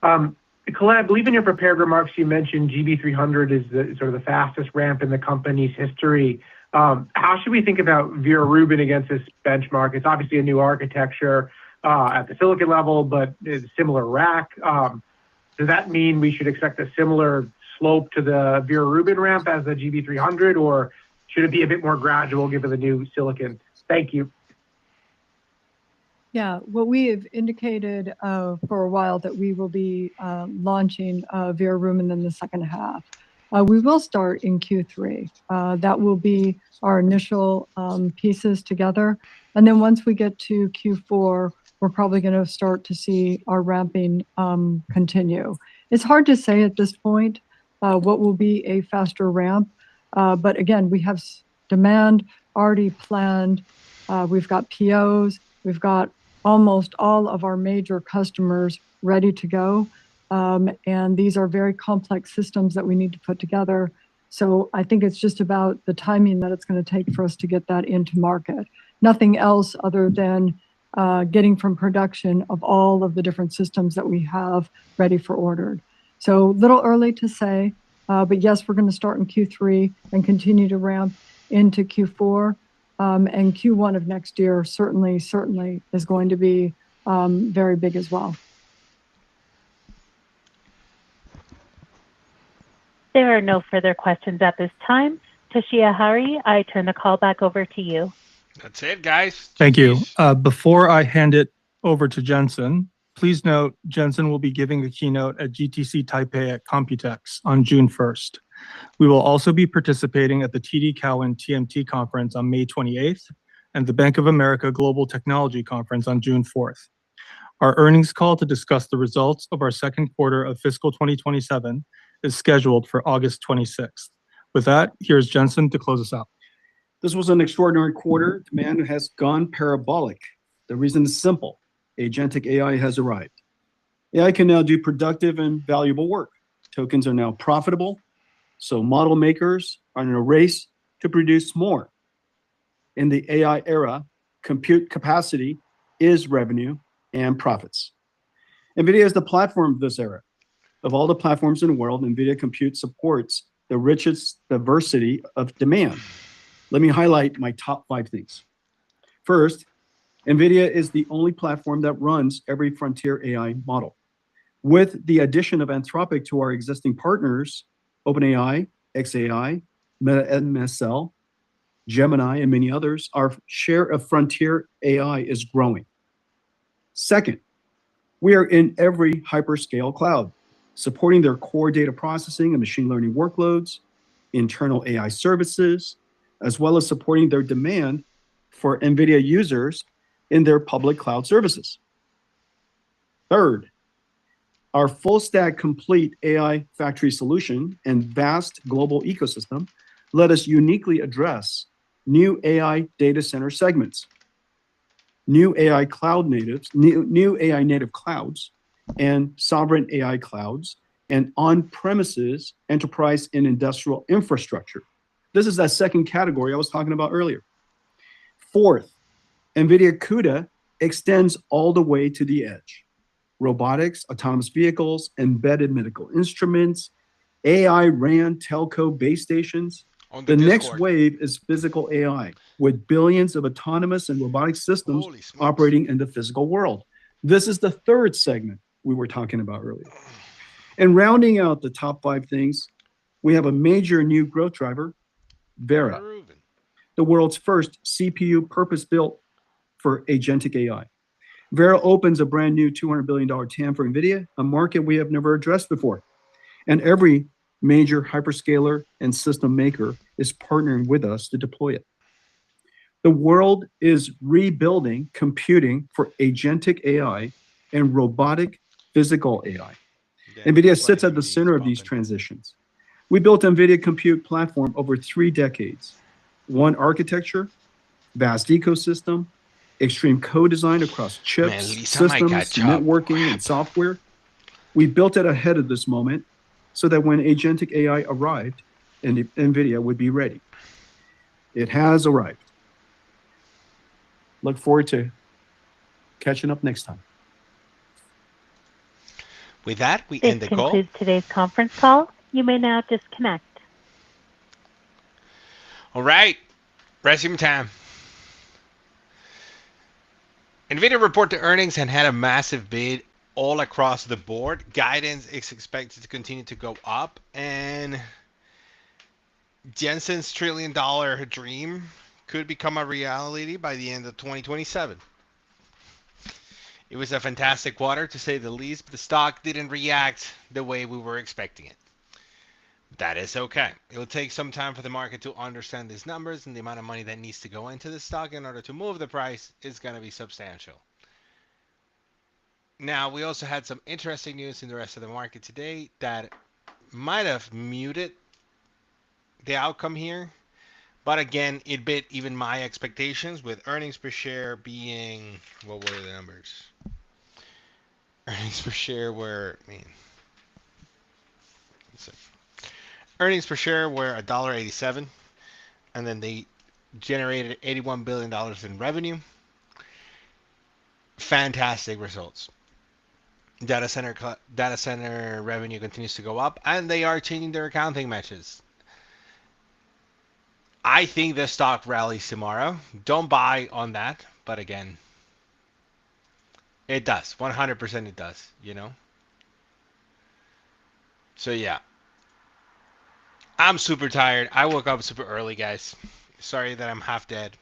Colette, I believe in your prepared remarks you mentioned GB300 is sort of the fastest ramp in the company's history. How should we think about Vera Rubin against this benchmark? It's obviously a new architecture at the silicon level, but it's a similar rack. Does that mean we should expect a similar slope to the Vera Rubin ramp as the GB300, or should it be a bit more gradual given the new silicon? Thank you. Yeah, well, we have indicated for a while that we will be launching Vera Rubin in the second half. We will start in Q3. That will be our initial pieces together. And then once we get to Q4, we're probably going to start to see our ramping continue. It's hard to say at this point what will be a faster ramp. But again, we have demand already planned. We've got POs. We've got almost all of our major customers ready to go. And these are very complex systems that we need to put together. So I think it's just about the timing that it's going to take for us to get that into market. Nothing else other than getting from production of all of the different systems that we have ready for ordered. So a little early to say, but yes, we're going to start in Q3 and continue to ramp into Q4. And Q1 of next year certainly is going to be very big as well. There are no further questions at this time. Toshiya Hari, I turn the call back over to you. That's it, guys. Thank you. Before I hand it over to Jensen, please note Jensen will be giving a keynote at GTC Taipei at Computex on June 1st. We will also be participating at the TD Cowen TMT conference on May 28th and the Bank of America Global Technology Conference on June 4th. Our earnings call to discuss the results of our second quarter of fiscal 2027 is scheduled for August 26th. With that, here's Jensen to close us out. This was an extraordinary quarter. Demand has gone parabolic. The reason is simple. Agentic AI has arrived. AI can now do productive and valuable work. Tokens are now profitable, so model makers are in a race to produce more. In the AI era, compute capacity is revenue and profits. NVIDIA is the platform of this era. Of all the platforms in the world, NVIDIA Compute supports the richest diversity of demand. Let me highlight my top 5 things. First, NVIDIA is the only platform that runs every frontier AI model. With the addition of Anthropic to our existing partners, OpenAI, xAI, Meta MSL, Gemini, and many others, our share of frontier AI is growing. Second, we are in every hyperscale cloud, supporting their core data processing and machine learning workloads, internal AI services, as well as supporting their demand for NVIDIA users in their public cloud services. Third, our full stack complete AI factory solution and vast global ecosystem let us uniquely address new AI data center segments, new AI cloud natives, new AI native clouds, and sovereign AI clouds, and on-premises enterprise and industrial infrastructure. This is that second category I was talking about earlier. Fourth, NVIDIA CUDA extends all the way to the edge. Robotics, autonomous vehicles, embedded medical instruments, AI, RAN, telco, base stations. The next wave is physical AI, with billions of autonomous and robotic systems operating in the physical world. This is the third segment we were talking about earlier. And rounding out the top 5 things, we have a major new growth driver, Vera, the world's first CPU purpose-built for agentic AI. Vera opens a brand new $200 billion TAM for NVIDIA, a market we have never addressed before. And every major hyperscaler and system maker is partnering with us to deploy it. The world is rebuilding computing for agentic AI and robotic physical AI. NVIDIA sits at the center of these transitions. We built NVIDIA compute platform over 3 decades. One architecture, vast ecosystem, extreme co-design across chips, Man, Lisa might systems, catch up. networking, Crap. and software. We built it ahead of this moment so that when agentic AI arrived, NVIDIA would be ready. It has arrived. Look forward to catching up next time. With that, we This end the call. concludes today's conference call. You may now disconnect. All right, resume time. NVIDIA reported earnings and had a massive beat all across the board. Guidance is expected to continue to go up, and Jensen's $1 trillion dream could become a reality by the end of 2027. It was a fantastic quarter, to say the least, but the stock didn't react the way we were expecting it. That is okay. It will take some time for the market to understand these numbers, and the amount of money that needs to go into the stock in order to move the price is going to be substantial. Now, we also had some interesting news in the rest of the market today that might have muted the outcome here. But again, it beat even my expectations, with earnings per share being, what were the numbers? Earnings per share were, earnings per share were $1.87, and then they generated $81 billion in revenue. Fantastic results. Data center revenue continues to go up, and they are changing their accounting methods. I think the stock rallies tomorrow. Don't buy on that, but again, it does. 100% it does, you know? So yeah. I'm super tired. I woke up super early, guys. Sorry that I'm half dead.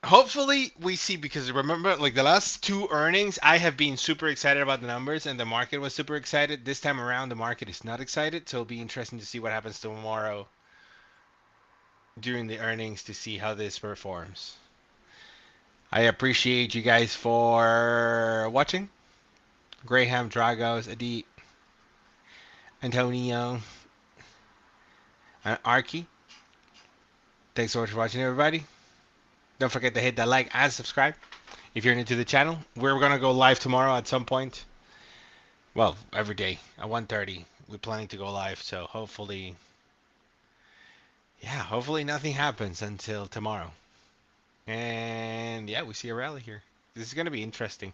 Hopefully we see, because remember, like the last 2 earnings, I have been super excited about the numbers and the market was super excited. This time around, the market is not excited, so it'll be interesting to see what happens tomorrow during the earnings to see how this performs. I appreciate you guys for watching. Graham, Dragos, Adit, Antonio, and Arky. Thanks so much for watching, everybody. Don't forget to hit that like and subscribe if you're new to the channel. We're going to go live tomorrow at some point. Well, every day at 1:30. We're planning to go live, so hopefully nothing happens until tomorrow. And yeah, we see a rally here. This is going to be interesting.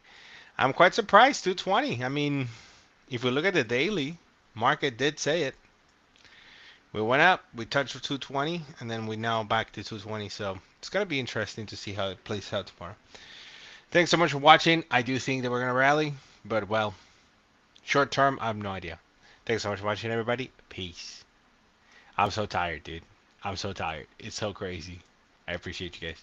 I'm quite surprised, 220. I mean, if we look at the daily, market did say it. We went up, we touched 220, and then we now back to 220. So it's going to be interesting to see how it plays out tomorrow. Thanks so much for watching. I do think that we're going to rally, but well, short term, I have no idea. Thanks so much for watching, everybody. Peace. I'm so tired, dude. I'm so tired. It's so crazy. I appreciate you guys.